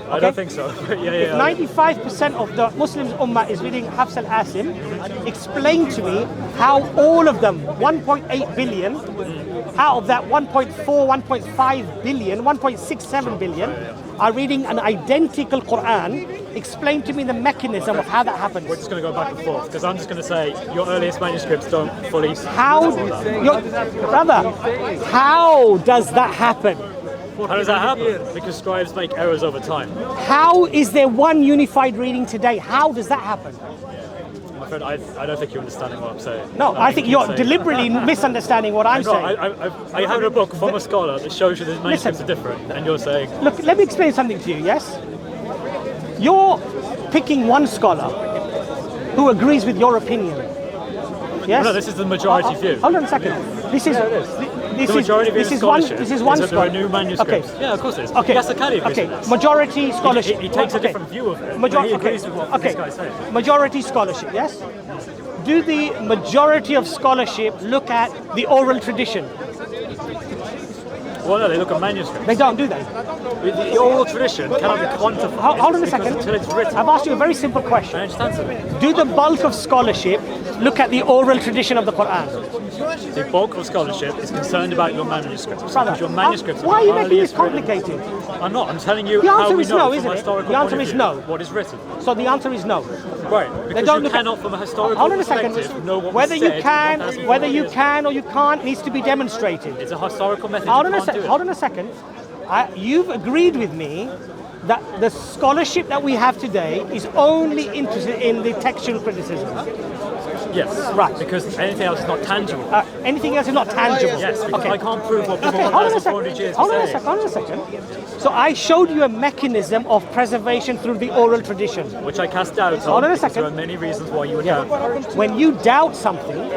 I don't think so. Yeah, If 95% of the Muslim Ummah is reading Hafs al-Asim, explain to me how all of them, 1.8 billion, out of that 1.4, 1.5 billion, 1.67 billion, are reading an identical Quran. Explain to me the mechanism of how that happens. We're just going to go back and forth because I'm just going to say your earliest manuscripts don't fully. Brother, how does that happen? How does that happen? Because scribes make errors over time. How is there one unified reading today? How does that happen? My friend, I don't think you're understanding what I'm saying. No, I think you're deliberately misunderstanding what I'm saying. I have a book from a scholar that shows you that manuscripts are different, and you're saying. Look, let me explain something to you, yes? You're picking one scholar who agrees with your opinion. Yes? No, this is the majority view. Hold on a second. This is The majority view of scholarship this is one that there are scholar. new manuscripts. Okay. Yeah, of course it is. Okay. Yes, the Cali agrees Okay. with this. Majority scholarship. He takes a Okay. different view of it. He agrees with what this guy's saying. Majority scholarship, yes? Do the majority of scholarship look at the oral tradition? Well, no, they look at manuscripts. They don't, do they? The oral tradition cannot be quantified. Hold on a second. Until it's written. I've asked you a very simple question. I understand something. Do the bulk of scholarship look at the oral tradition of the Quran? The bulk of scholarship is concerned about your manuscripts. Brother, Because your manuscripts why are you the making this earliest written. complicated? I'm not. I'm telling you The how answer we is know no, from isn't a it? historical The answer point of is view no. what is written. So the answer is no. Right. Because don't you look at- cannot, from a historical Hold on a second. perspective, know what Whether was you said can, 1,000 whether you years. can or you can't needs to be demonstrated. It's a historical method. Hold you on a can't do second. it. Hold on a second. You've agreed with me that the scholarship that we have today is only interested in the textual criticism. Yes. Right. Because anything else is not tangible. Anything else is not tangible. Yes, because I can't prove what people Okay, hold on a 1,400 second. years Hold on a say. second. Hold on a second. So I showed you a mechanism of preservation through the oral tradition. Which I cast doubt on. Hold on a because second. There are many reasons why you would Yeah. doubt. When you doubt something,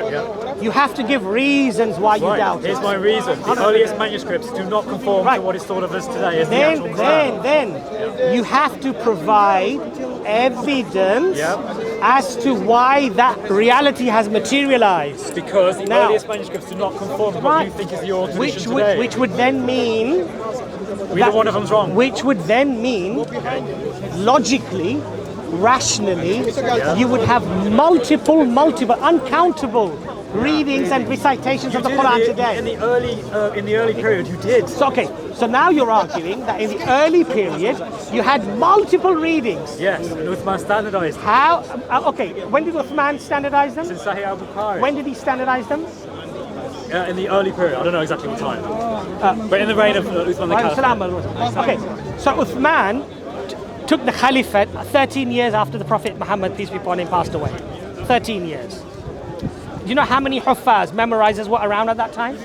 you have to give reasons why you Right. doubt Here's it. my reason. The earliest manuscripts do not conform Right. to what is thought of as today as the actual Quran. Then you have to provide evidence Yeah. as to why that reality has materialized. Because the Now- earliest manuscripts do not conform to what you think is the oral tradition today. Which would then mean Either one of them's wrong. Which would then mean, logically, rationally, you would have multiple, uncountable readings and recitations of the Quran today. In the early period, you did. So, okay, so now you're arguing that in the early period, you had multiple readings. Yes, and Uthman standardized. How? Okay, when did Uthman standardize them? In Sahih al-Bukhari. When did he standardize them? In the early period, I don't know exactly what time. But in the reign of Uthman the Caliph. Okay, so Uthman took the Caliphate 13 years after the Prophet Muhammad, peace be upon him, passed away. 13 years. Do you know how many Huffaz, memorizers were around at that time?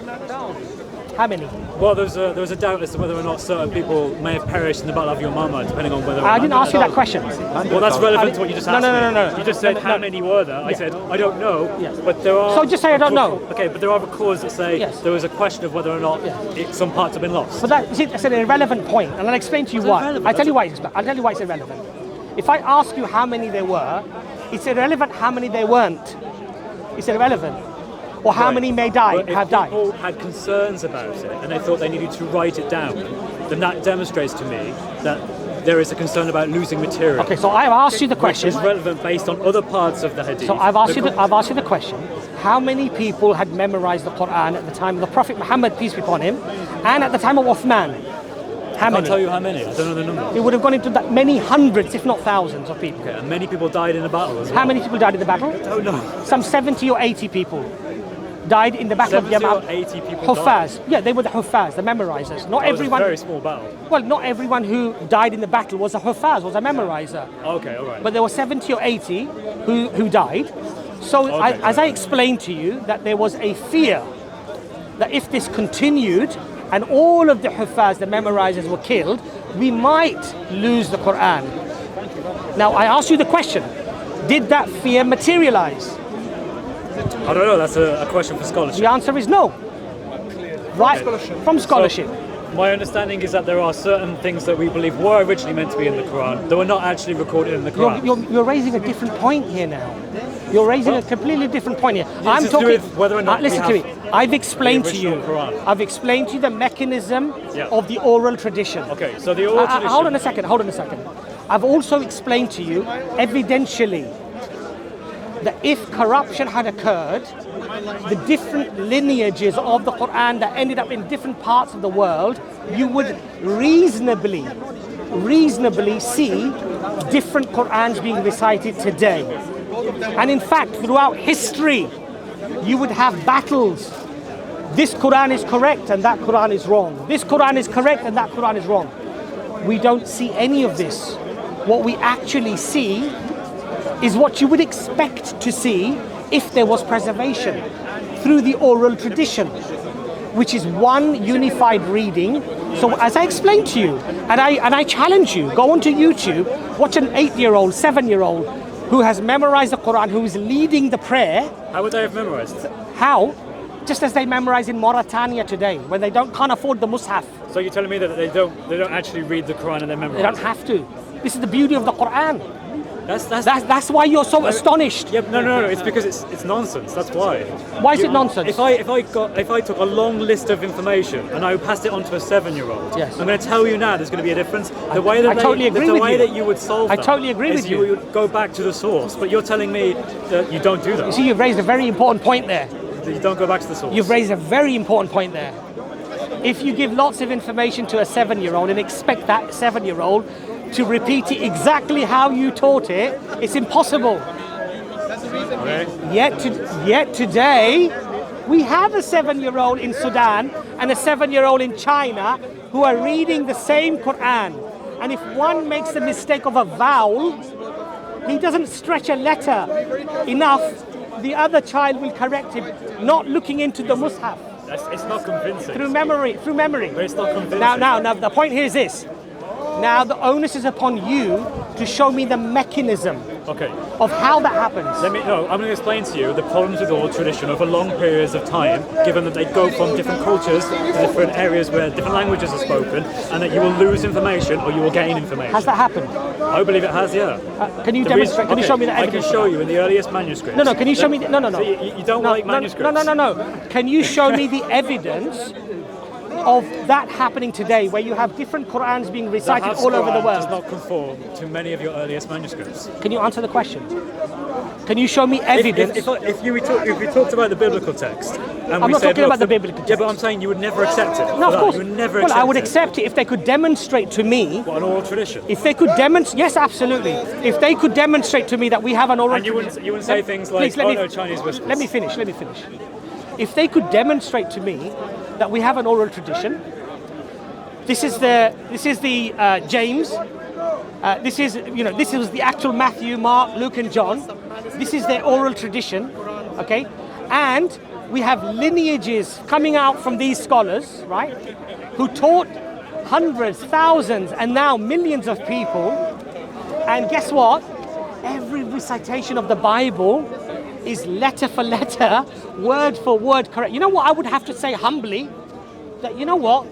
How many? Well, there was a doubt as to whether or not certain people may have perished in the Battle of Yamama, depending on whether. I didn't ask you that question. Well, that's relevant to what you just asked me. No. You just said how many were there. I said I don't know. Yes. But there are. So just say I don't know. Okay, but there are records that say Yes. there was a question of whether or not some parts have been lost. But that's an irrelevant point, and I'll explain to you why. irrelevant. I'll tell you why it's irrelevant. If I ask you how many there were, it's irrelevant how many there weren't. It's irrelevant. Or how many may die, But if have died. people had concerns about it and they thought they needed to write it down, then that demonstrates to me that there is a concern about losing material. Okay, so I've asked you the Which question. is relevant based on other parts of the hadith. So I've asked you the question. How many people had memorized the Quran at the time of the Prophet Muhammad, peace be upon him, and at the time of Uthman? How I can't tell many? you how many. I don't know the number. It would have gone into that many hundreds, if not thousands, of people. Okay, and many people died in the battle as well. How many people died in the battle? I don't know. Some 70 or 80 people died in the battle of 70 or Yamam. 80 people died. Huffaz. Yeah, they were the Huffaz, the memorizers. Not It was everyone. a very small battle. Well, not everyone who died in the battle was a Huffaz, was a memorizer. Okay, all right. But there were 70 or 80 who died. So Okay. as I explained to you, that there was a fear that if this continued and all of the Huffaz, the memorizers, were killed, we might lose the Quran. Now, I asked you the question, did that fear materialize? I don't know. That's a question for scholarship. The answer is no. Right, from scholarship. My understanding is that there are certain things that we believe were originally meant to be in the Quran that were not actually recorded in the Quran. You're raising a different point here now. You're raising a completely different point here. I'm talking. to do with whether or not listen to me. I've explained to you. Quran. I've explained to you the mechanism of the oral tradition. Okay, so the oral tradition. Hold on a second. I've also explained to you evidentially that if corruption had occurred, the different lineages of the Quran that ended up in different parts of the world, you would reasonably see different Qurans being recited today. And in fact, throughout history, you would have battles. This Quran is correct and that Quran is wrong. This Quran is correct and that Quran is wrong. We don't see any of this. What we actually see is what you would expect to see if there was preservation through the oral tradition, which is one unified reading. So as I explained to you, and I challenge you, go onto YouTube, watch an 8-year-old, 7-year-old who has memorized the Quran, who is leading the prayer. How would they have memorized? How? Just as they memorize in Mauritania today, when they can't afford the Mus'haf. So you're telling me that they don't actually read the Quran and they memorize? They don't have to. This is the beauty of the Quran. That's why you're so astonished. Yeah, no. It's because it's nonsense. That's why. Why is it nonsense? If I took a long list of information and I passed it on to a 7-year-old, yes. I'm going to tell you now there's going to be a difference. The way that you would solve that, I totally agree with you. You would go back to the source, but you're telling me that you don't do that. You see, you've raised a very important point there. You don't go back to the source. You've raised a very important point there. If you give lots of information to a 7-year-old and expect that 7-year-old to repeat it exactly how you taught it, it's impossible. Okay. Yet today, we have a 7-year-old in Sudan and a 7-year-old in China who are reading the same Quran. And if one makes the mistake of a vowel, he doesn't stretch a letter enough, the other child will correct him, not looking into the Mus'haf. It's not convincing. Through memory. But it's not convincing. Now, the point here is this. Now the onus is upon you to show me the mechanism of how that happens. I'm going to explain to you the problems with oral tradition over long periods of time, given that they go from different cultures to different areas where different languages are spoken, and that you will lose information or you will gain information. Has that happened? I believe it has, yeah. Can you demonstrate? Can you show me the evidence? I can show you in the earliest manuscripts. No. Can you show me? No. So you don't like manuscripts? No. Can you show me the evidence of that happening today, where you have different Qurans being recited all over the world? Does not conform to many of your earliest manuscripts. Can you answer the question? Can you show me evidence? If we talked about the biblical text, and I'm not talking about the biblical text. Yeah, but I'm saying you would never accept it. No, of course. You would never well, accept I would it. accept it if they could demonstrate to me. What, an oral tradition? If they could demonstrate, yes, absolutely. If they could demonstrate to me that we have an oral tradition. And you wouldn't say things like, Chinese whispers. Let me finish. If they could demonstrate to me that we have an oral tradition, this is the James. This is the actual Matthew, Mark, Luke, and John. This is their oral tradition, okay? And we have lineages coming out from these scholars, right? Who taught hundreds, thousands, and now millions of people. And guess what? Every recitation of the Bible is letter for letter, word for word correct. You know what I would have to say humbly? That, you know what?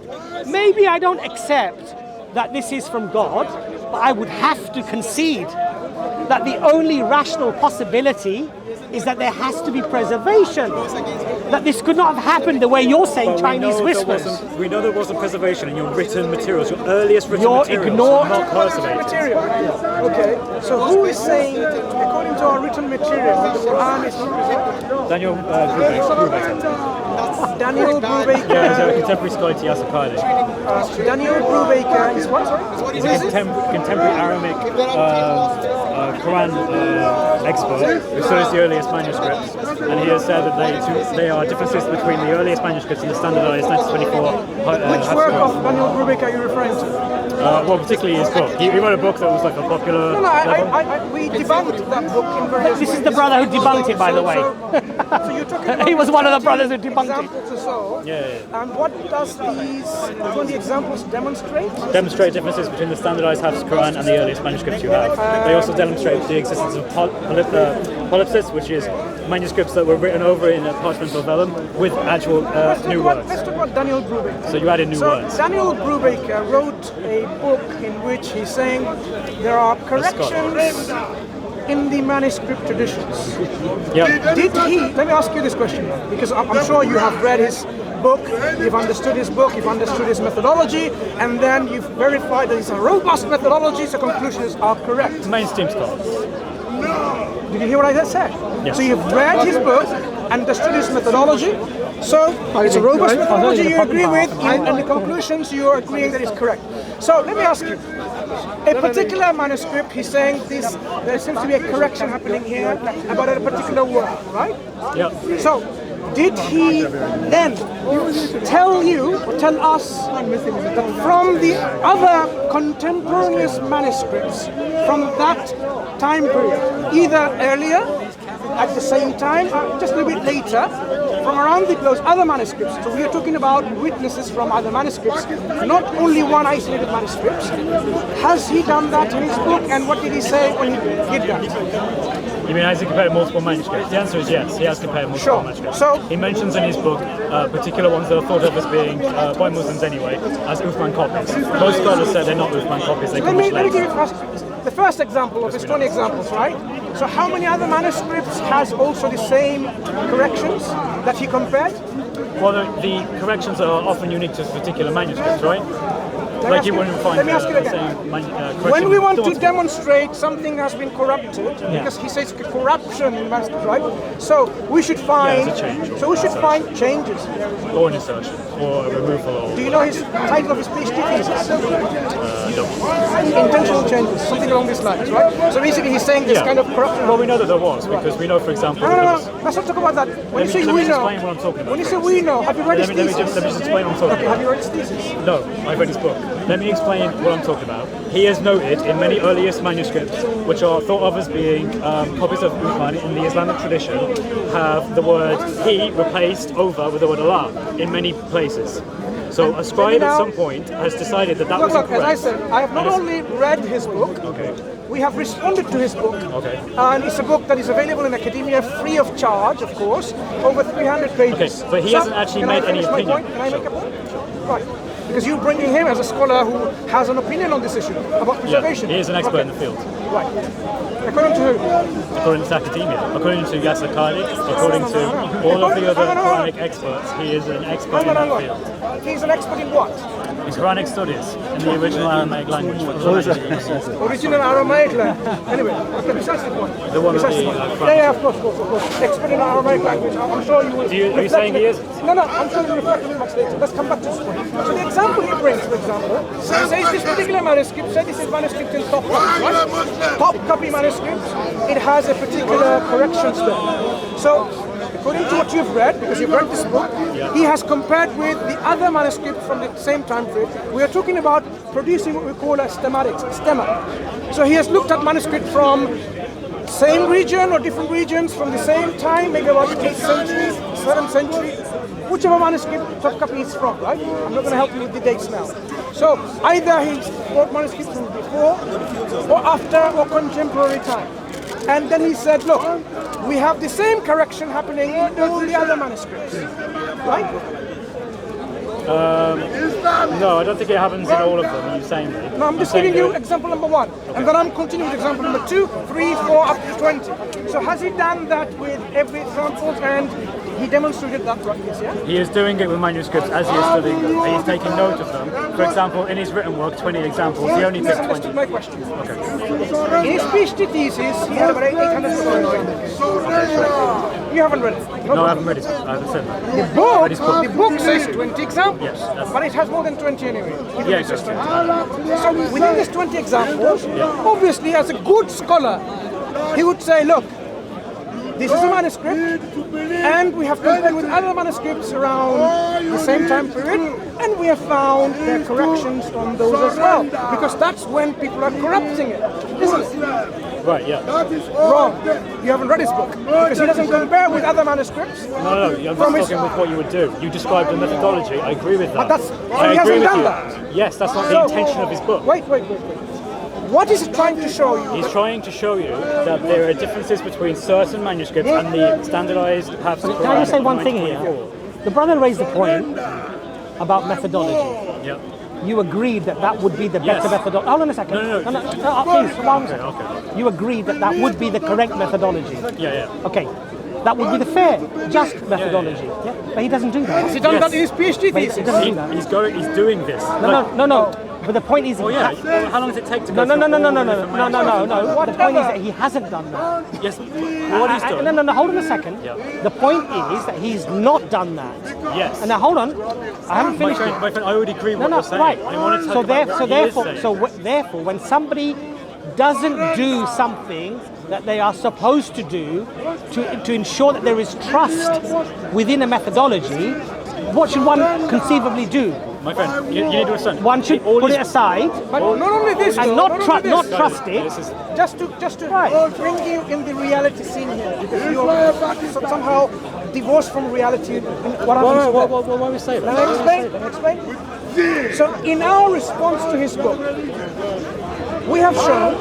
Maybe I don't accept that this is from God, but I would have to concede that the only rational possibility is that there has to be preservation. That this could not have happened the way you're saying, Chinese whispers. We know there wasn't preservation in your written materials, your earliest written materials. Ignored not preservated. Material. Okay, so who is saying, according to our written material, the Quran is Daniel Brubaker. Daniel Brubaker. Yeah, he's a contemporary scholar to Yasser Qadi. Daniel Brubaker is what? Sorry? He's a contemporary Aramaic Quran expert who studies the earliest manuscripts, and he has said that they are differences between the earliest manuscripts and the standardized 1924. Which work of Daniel Brubaker are you referring to? Well, particularly his book. He wrote a book that was like a popular. We debunked that book in various This is the brother who debunked it, by the way. So you're talking about He was one of the brothers who debunked it. examples or so. Yeah. And what does the examples demonstrate? Demonstrate differences between the standardized Hafs Quran and the earliest manuscripts you have. They also demonstrate the existence of polypsis, which is manuscripts that were written over in a parchment or vellum with actual new words. Let's talk about Daniel Brubaker. So you added new words. Daniel Brubaker wrote a book in which he's saying there are corrections in the manuscript traditions. Yeah. Did he, let me ask you this question, because I'm sure you have read his book, you've understood his book, you've understood his methodology, and then you've verified that it's a robust methodology, so conclusions are correct. Mainstream scholars. Did you hear what I just said? Yes. So you've read his book, understood his methodology, so it's a robust methodology you agree with, and the conclusions you are agreeing that is correct. So let me ask you, a particular manuscript, he's saying there seems to be a correction happening here about a particular word, right? Yeah. So, did he then tell you, or tell us, that from the other contemporaneous manuscripts from that time period, either earlier, at the same time, or just a little bit later, from around those other manuscripts, so we are talking about witnesses from other manuscripts, not only one isolated manuscript, has he done that in his book, and what did he say when he did that? You mean has he compared multiple manuscripts? The answer is yes, he has compared multiple manuscripts. So he mentions in his book particular ones that are thought of as being, by Muslims anyway, as Uthman copies. Most scholars say they're not Uthman copies, they come much let me give later. you the first example of his 20 examples, right? So how many other manuscripts has also the same corrections that he compared? Well, the corrections are often unique to particular manuscripts, right? Like you wouldn't find the same correction. When we want to demonstrate something has been corrupted, because he says corruption in manuscripts, right? So we should find, find changes. Or an insertion, or a removal. Or do you know his title of his PhD thesis? No. Intentional changes, something along these lines, right? So basically he's saying this kind of corruption. Well, we know that there was, because we know, for example... No, let's not talk about that. When you say we know, explain what I'm talking about. When you say we know, have you read his thesis? Let me just explain what I'm talking about. Have you read his thesis? No, I've read his book. Let me explain what I'm talking about. He has noted in many earliest manuscripts, which are thought of as being copies of Uthman in the Islamic tradition, have the word he replaced over with the word Allah in many places. So a scribe at some point has decided that was incorrect. As I said, I have not only read his book, we have responded to his book, and it's a book that is available in academia free of charge, of course, over 300 pages. Okay, but he hasn't actually made any opinion. Can I make a point? Right. Because you're bringing him as a scholar who has an opinion on this issue about preservation. He is an expert in the field. Right. According to who? According to academia. According to Yasser Khalid, according to all of the other Quranic experts, he is an expert in that field. He's an expert in what? In Quranic studies, in the original Aramaic language. Original Aramaic language. Anyway, okay, besides the point. The one of the of course. Expert in Aramaic language. I'm sure you will. Are you saying he is? No, I'm sure you'll reflect on it much later. Let's come back to this point. So the example he brings, for example, says this particular manuscript, say this is manuscript in top copy, right? Top copy manuscript, it has a particular correction spell. So, according to what you've read, because you've read this book, he has compared with the other manuscripts from the same time period. We are talking about producing what we call a stemma. So he has looked at manuscript from same region or different regions from the same time, maybe about the 8th century, 7th century, whichever manuscript top copy is from, right? I'm not going to help you with the dates now. So either he brought manuscripts from before or after or contemporary time. And then he said, look, we have the same correction happening in all the other manuscripts, right? No, I don't think it happens in all of them, are you saying that? No, I'm just giving you example number 1. And then I'm continuing with example number 2, 3, 4, up to 20. So has he done that with every example and he demonstrated that practice, yeah? He is doing it with manuscripts as he is studying them. And he's taking note of them. For example, in his written work, 20 examples, he only picked 20. My question. Okay. In his PhD thesis, he had about 800 pages. You haven't read it? No, I haven't read it. I haven't said that. The book says 20 examples, yes, but it has more than 20 anyway. Yeah, exactly. So within these 20 examples, obviously as a good scholar, he would say, look, this is a manuscript, and we have compared with other manuscripts around the same time period, and we have found their corrections on those as well, because that's when people are corrupting it, isn't it? Right, yeah. Wrong. You haven't read his book, because he doesn't compare with other manuscripts. No, I'm just talking with what you would do. You described the methodology, I agree with that. But he hasn't done that. Yes, that's not the intention of his book. Wait. What is it trying to show you? He's trying to show you that there are differences between certain manuscripts and the standardized Hafs Quran. Can I just say one thing here? 1924. The brother raised the point about methodology. Yeah. You agreed that that would be the better methodology. Hold on a second. No. Please, one second. Okay. You agreed that that would be the correct methodology. Yeah. Okay. That would be the fair, just methodology. Yeah. But he doesn't do that. Has he done that in his PhD But he thesis? doesn't do that. He's doing this. No. But the point is, Oh yeah. Well, how long does it take to No. go? The point is that he hasn't done that. Yes. What he's done. No. Hold on a second. Yeah. The point is that he's not done that. Yes. And now hold on. I haven't finished it. My friend, I already agree with what you're saying. Right. I want to talk about what he is saying. Therefore, when somebody doesn't do something that they are supposed to do to ensure that there is trust within a methodology, what should one conceively do? My friend, you need to understand. One should put it aside But not only this, and though, not only this. trust it. This is Just to bring you in the reality scene here, because you are somehow divorced from reality. Why we say that? Let me explain. So in our response to his book, we have shown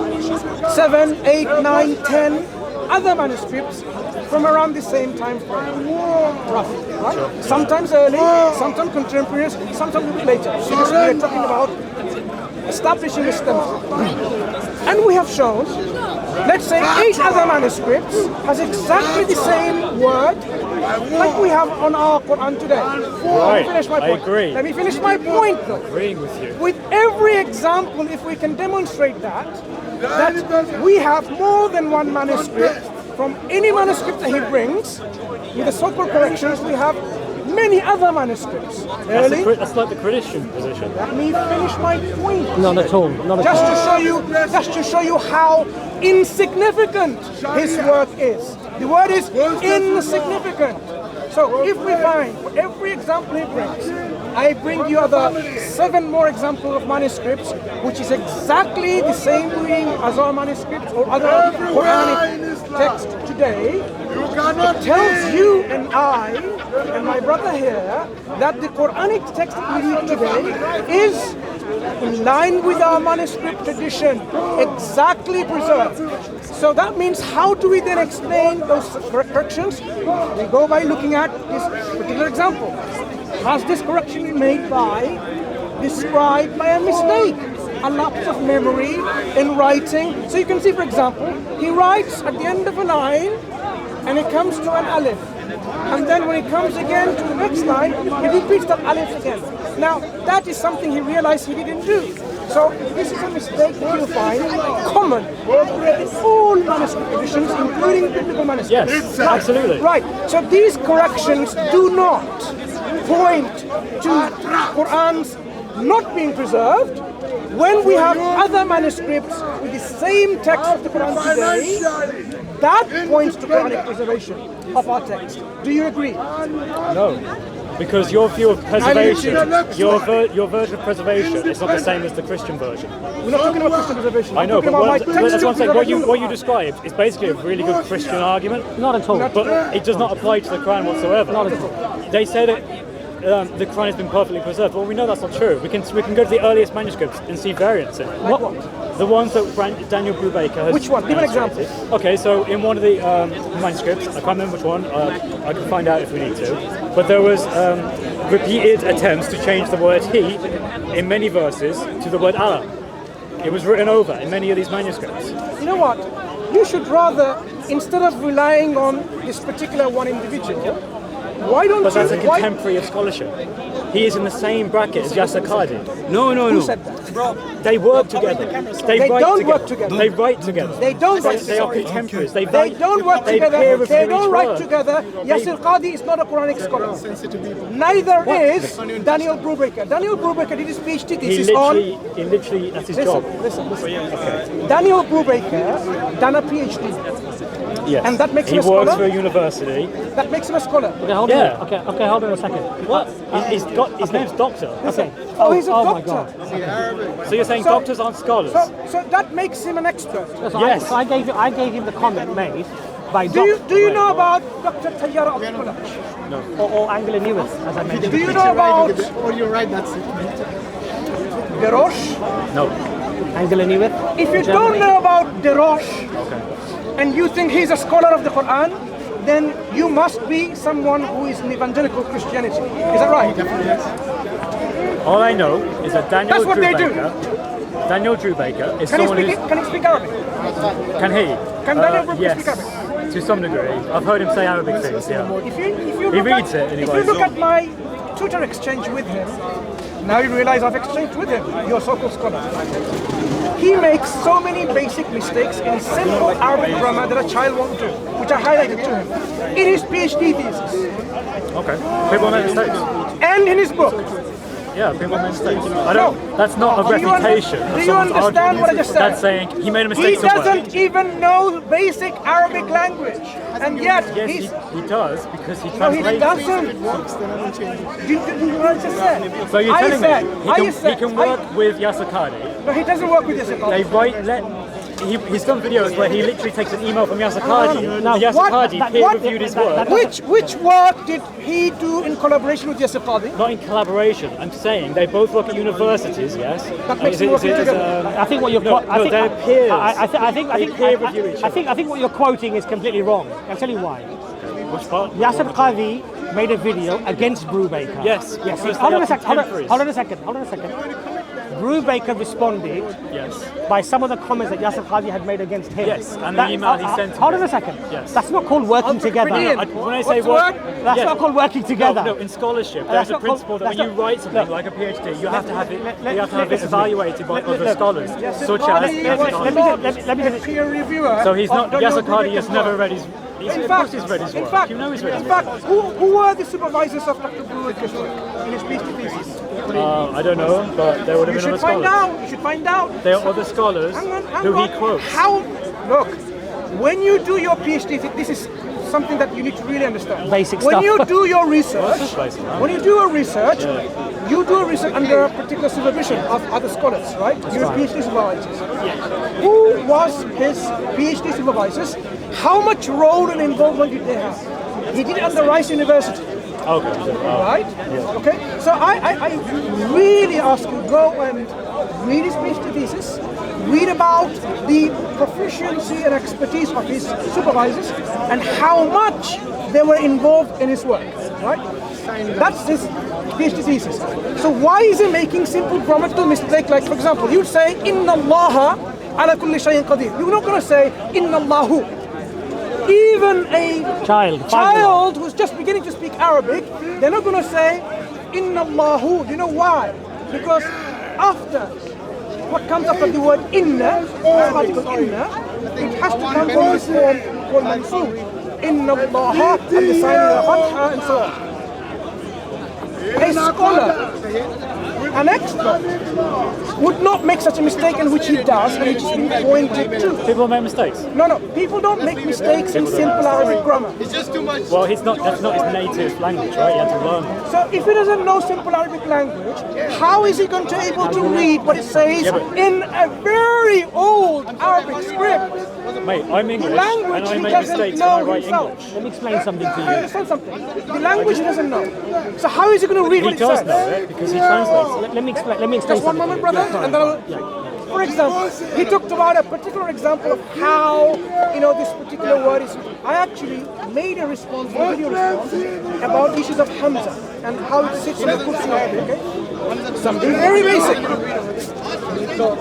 7, 8, 9, 10 other manuscripts from around the same time frame, roughly, right? Sure. Sometimes early, sometimes contemporaneous, sometimes a bit later. So we are talking about establishing a stem. And we have shown, let's say, 8 other manuscripts has exactly the same word like we have on our Quran today. Let me finish my point. I agree. Let me finish my point though. Agreeing with you. With every example, if we can demonstrate that we have more than one manuscript, from any manuscript that he brings, with the so-called corrections, we have many other manuscripts. That's like the Christian position. Let me finish my point. Not at all. Just to show you how insignificant his work is. The word is insignificant. So if we find for every example he brings, I bring you other 7 more examples of manuscripts, which is exactly the same reading as our manuscripts or other Quranic text today. It tells you and I and my brother here that the Quranic text that we read today is in line with our manuscript tradition, exactly preserved. So that means, how do we then explain those corrections? We go by looking at this particular example. Has this correction been made by the scribe by a mistake, a lapse of memory in writing? So you can see, for example, he writes at the end of a line and it comes to an alif. And then when it comes again to the next line, he repeats that alif again. Now, that is something he realized he didn't do. So this is a mistake that you'll find common in all manuscript editions, including biblical manuscripts. Yes, absolutely. Right. So these corrections do not point to Qur'an's not being preserved. When we have other manuscripts with the same text of the Quran today, that points to Quranic preservation of our text. Do you agree? No. Because your view of preservation, your version of preservation is not the same as the Christian version. We're not talking about Christian preservation. I know, but that's what I'm saying. What you described. described is basically a really good Christian argument. Not at all. But it does not apply to the Quran whatsoever. Not at all. They say that the Quran has been perfectly preserved. Well, we know that's not true. We can go to the earliest manuscripts and see variants in it. What? The ones that Daniel Brubaker has. Which one? Give an example. Okay, so in one of the manuscripts, I can't remember which one. I can find out if we need to. But there was repeated attempts to change the word "he" in many verses to the word "Allah." It was written over in many of these manuscripts. You know what? You should rather, instead of relying on this particular one individual, why don't But that's a you... why- contemporary of scholarship. He is in the same bracket as Yasser Qadi. No. Who said that? They work together. They write don't together. work together. They write together. They don't write They are together. contemporaries. They don't work they together. peer review They each don't write work. together. Yasser Qadi is not a Quranic scholar. Neither is Daniel Brubaker. Daniel Brubaker did his PhD thesis on... He literally, that's his job. Listen. Daniel Brubaker done a PhD. Yes. And that makes him he a scholar? works for a university. That makes him a scholar. Okay, hold Yeah. on. Okay, hold on a second. What? His name's Doctor. Okay. Oh, he's a my doctor. God. So you're saying doctors aren't scholars? So that makes him an expert. So Yes. I gave him the comment made by Do you know about Dr. Tayyara Abdullah? or Angela Newith, as I mentioned. Do you know about Or you write that statement. Berosh? No. Angela Newith. If you don't know about Derosh, and you think he's a scholar of the Quran, then you must be someone who is in evangelical Christianity. Is that right? All I know is that That's what they do. Daniel Brubaker is Can he someone speak who's... it? Can he speak Arabic? Can he? Can Daniel Brubaker yes, speak Arabic? to some degree. I've heard him say Arabic things, yeah. If you He look reads at, it If anyway. you look at my Twitter exchange with him, now you realize I've exchanged with him, your so-called scholar. He makes so many basic mistakes in simple Arabic grammar that a child won't do, which I highlighted to him in his PhD thesis Okay. People make mistakes. and in his book. Yeah, people make mistakes. I don't. No. That's not a Do you refutation. do you understand what I just said? That's saying he made a He mistake somewhere. doesn't even know basic Arabic language, and yet Yes, he's. he does because he No, he translates. doesn't. Do you know what I just said? So you're I telling said- me I he said- can work with Yasser Qadi? No, he doesn't work with this. They write. He's done videos where he literally takes an email from Yasser Qadi. No, Yasser what- Qadi that- peer what- reviewed his that- work. that- Which work did he do in collaboration with Yasser Qadi? Not in collaboration. I'm saying they both work at universities. Yes. That makes Is them it- working is it, together. I think what you're No, I think, they're peers. I They peer review each other. think what you're quoting is completely wrong. I'll tell you why. Which part? Yasser Qadi made a video against Brubaker. Yes, Yes. because Hold they on are a second. Hold contemporaries. on a second. Hold on a second. Brubaker responded Yes. by some of the comments that Yasser Qadi had made against him. Yes, and the email he sent to Hold him. on a second. Yes. That's not called working together. Brilliant. When I say What's work, That's yes. not called working together. No, in scholarship, That's there's a not called- principle that when that's you not- write something look. like a PhD, you have to have it. let- You have to have it listen to me. evaluated by other let- scholars, Yasser such Qadi as. was let me a just- peer reviewer. So he's not. of Daniel Yasser Qadi Brubaker's has never work. read his. In Of fact, course, he's read his in work. fact, You know he's read his in work. fact, who were the supervisors of Dr. Brubaker's work in his PhD thesis? I don't know, but there would have You been should other find scholars. out. You should find out. There are other scholars Hang on. who he quotes. How? Look, when you do your PhD, this is something that you need to really understand. Basic when stuff. you do your research, This is basic, right? when you do a research, you do a research under a particular supervision of other scholars, right? Your PhD supervisors. Who was his PhD supervisors? How much role and involvement did they have? He did it under Rice University. Okay. Right? Okay. So I really ask you, go and read his PhD thesis, read about the proficiency and expertise of his supervisors and how much they were involved in his work. Right? That's his PhD thesis. So why is he making simple grammatical mistake? Like, for example, you'd say, Inna Allaha ala kulli shayin qadir. You're not going to say, Inna Allahu. Even a child who's just beginning to speak Arabic, they're not going to say Inna Allahu. You know why? Because after what comes after the word inna, the article inna, it has to come from this form called Mansur. Inna Allah and the sign of Fatha and so on. A scholar, an expert, would not make such a mistake, in which he does, and which is being pointed to. People make mistakes. No, people don't make mistakes in simple Arabic grammar. Well, that's not his native language, right? He had to learn it. So if he doesn't know simple Arabic language, how is he going to be able to read what it says in a very old Arabic script? Mate, I'm English, Language and I he make doesn't mistakes when I know write himself. English. Let me explain something to You you. understand something? The language he doesn't know. So how is he going to read He what it does says? know it because he translates it. Let me explain Just one something. moment, to you. brother, Yeah, and then I'll... For example, he talked about a particular example of how, this particular word is... I actually made a response, a video response, about issues of Hamza and how it sits on the kursi, okay? Something very basic. So,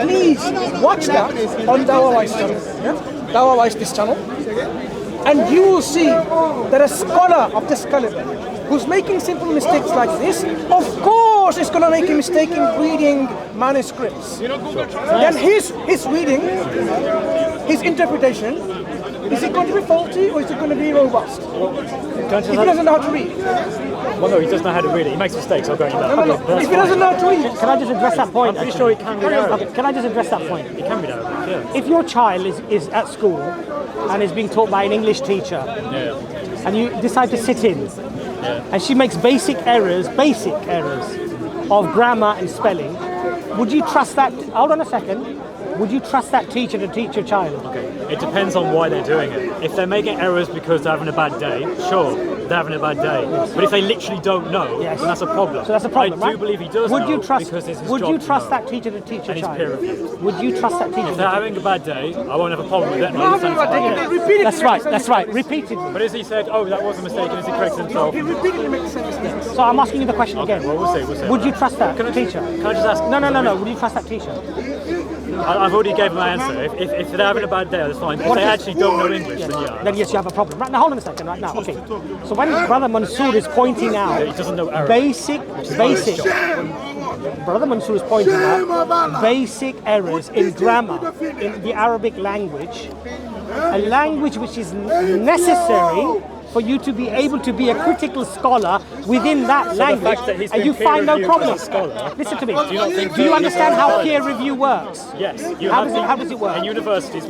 please watch that on Dawah Wise channel. Yeah? Dawah Wise this channel. And you will see that a scholar of this caliber who's making simple mistakes like this, of course is going to make a mistake in reading manuscripts. Then his reading, his interpretation, is it going to be faulty or is it going to be robust? If he doesn't know how to read. Well, no, he doesn't know how to read it. He makes mistakes. I'll go into that. No. If he doesn't know how to read. Can I just address that point? I'm pretty sure he can read Arabic. Okay, can I just address that point? He can read Arabic, yeah. If your child is at school and is being taught by an English teacher, and you decide to sit in, and she makes basic errors of grammar and spelling, would you trust that? Hold on a second. Would you trust that teacher to teach your child? Okay. It depends on why they're doing it. If they're making errors because they're having a bad day, sure, they're having a bad day. But if they literally don't know, then that's a problem. So that's a problem, I do right? believe he does Would know you trust? because it's his Would job you to trust know. that teacher to teach a And he's child? peer reviewed. Would you trust that teacher? If they're having a bad day, I won't have a problem with it. No, no, no, they repeatedly That's right. make That's the right. same Repeatedly. But has he said, oh, that was a mistake, and has he corrected himself? He repeatedly makes the same mistakes. So I'm asking you the question again. Well, we'll see. We'll see. Would you trust that teacher? Can I just ask? No. Would you trust that teacher? I've already gave my answer. If they're having a bad day, that's fine. If they actually don't know English, then yeah. Then yes, you have a problem. Right now, hold on a second. Right now, okay. So when Brother Mansur is pointing out He doesn't know Arabic. basic, Brother Mansur is pointing out basic errors in grammar in the Arabic language, a language which is necessary for you to be able to be a critical scholar within that language, fact that he's and been you peer find no reviewed problem. as a scholar, Listen to me. do you not think Do you that understand he's how valid? peer review works? Yes. How does it work? In universities,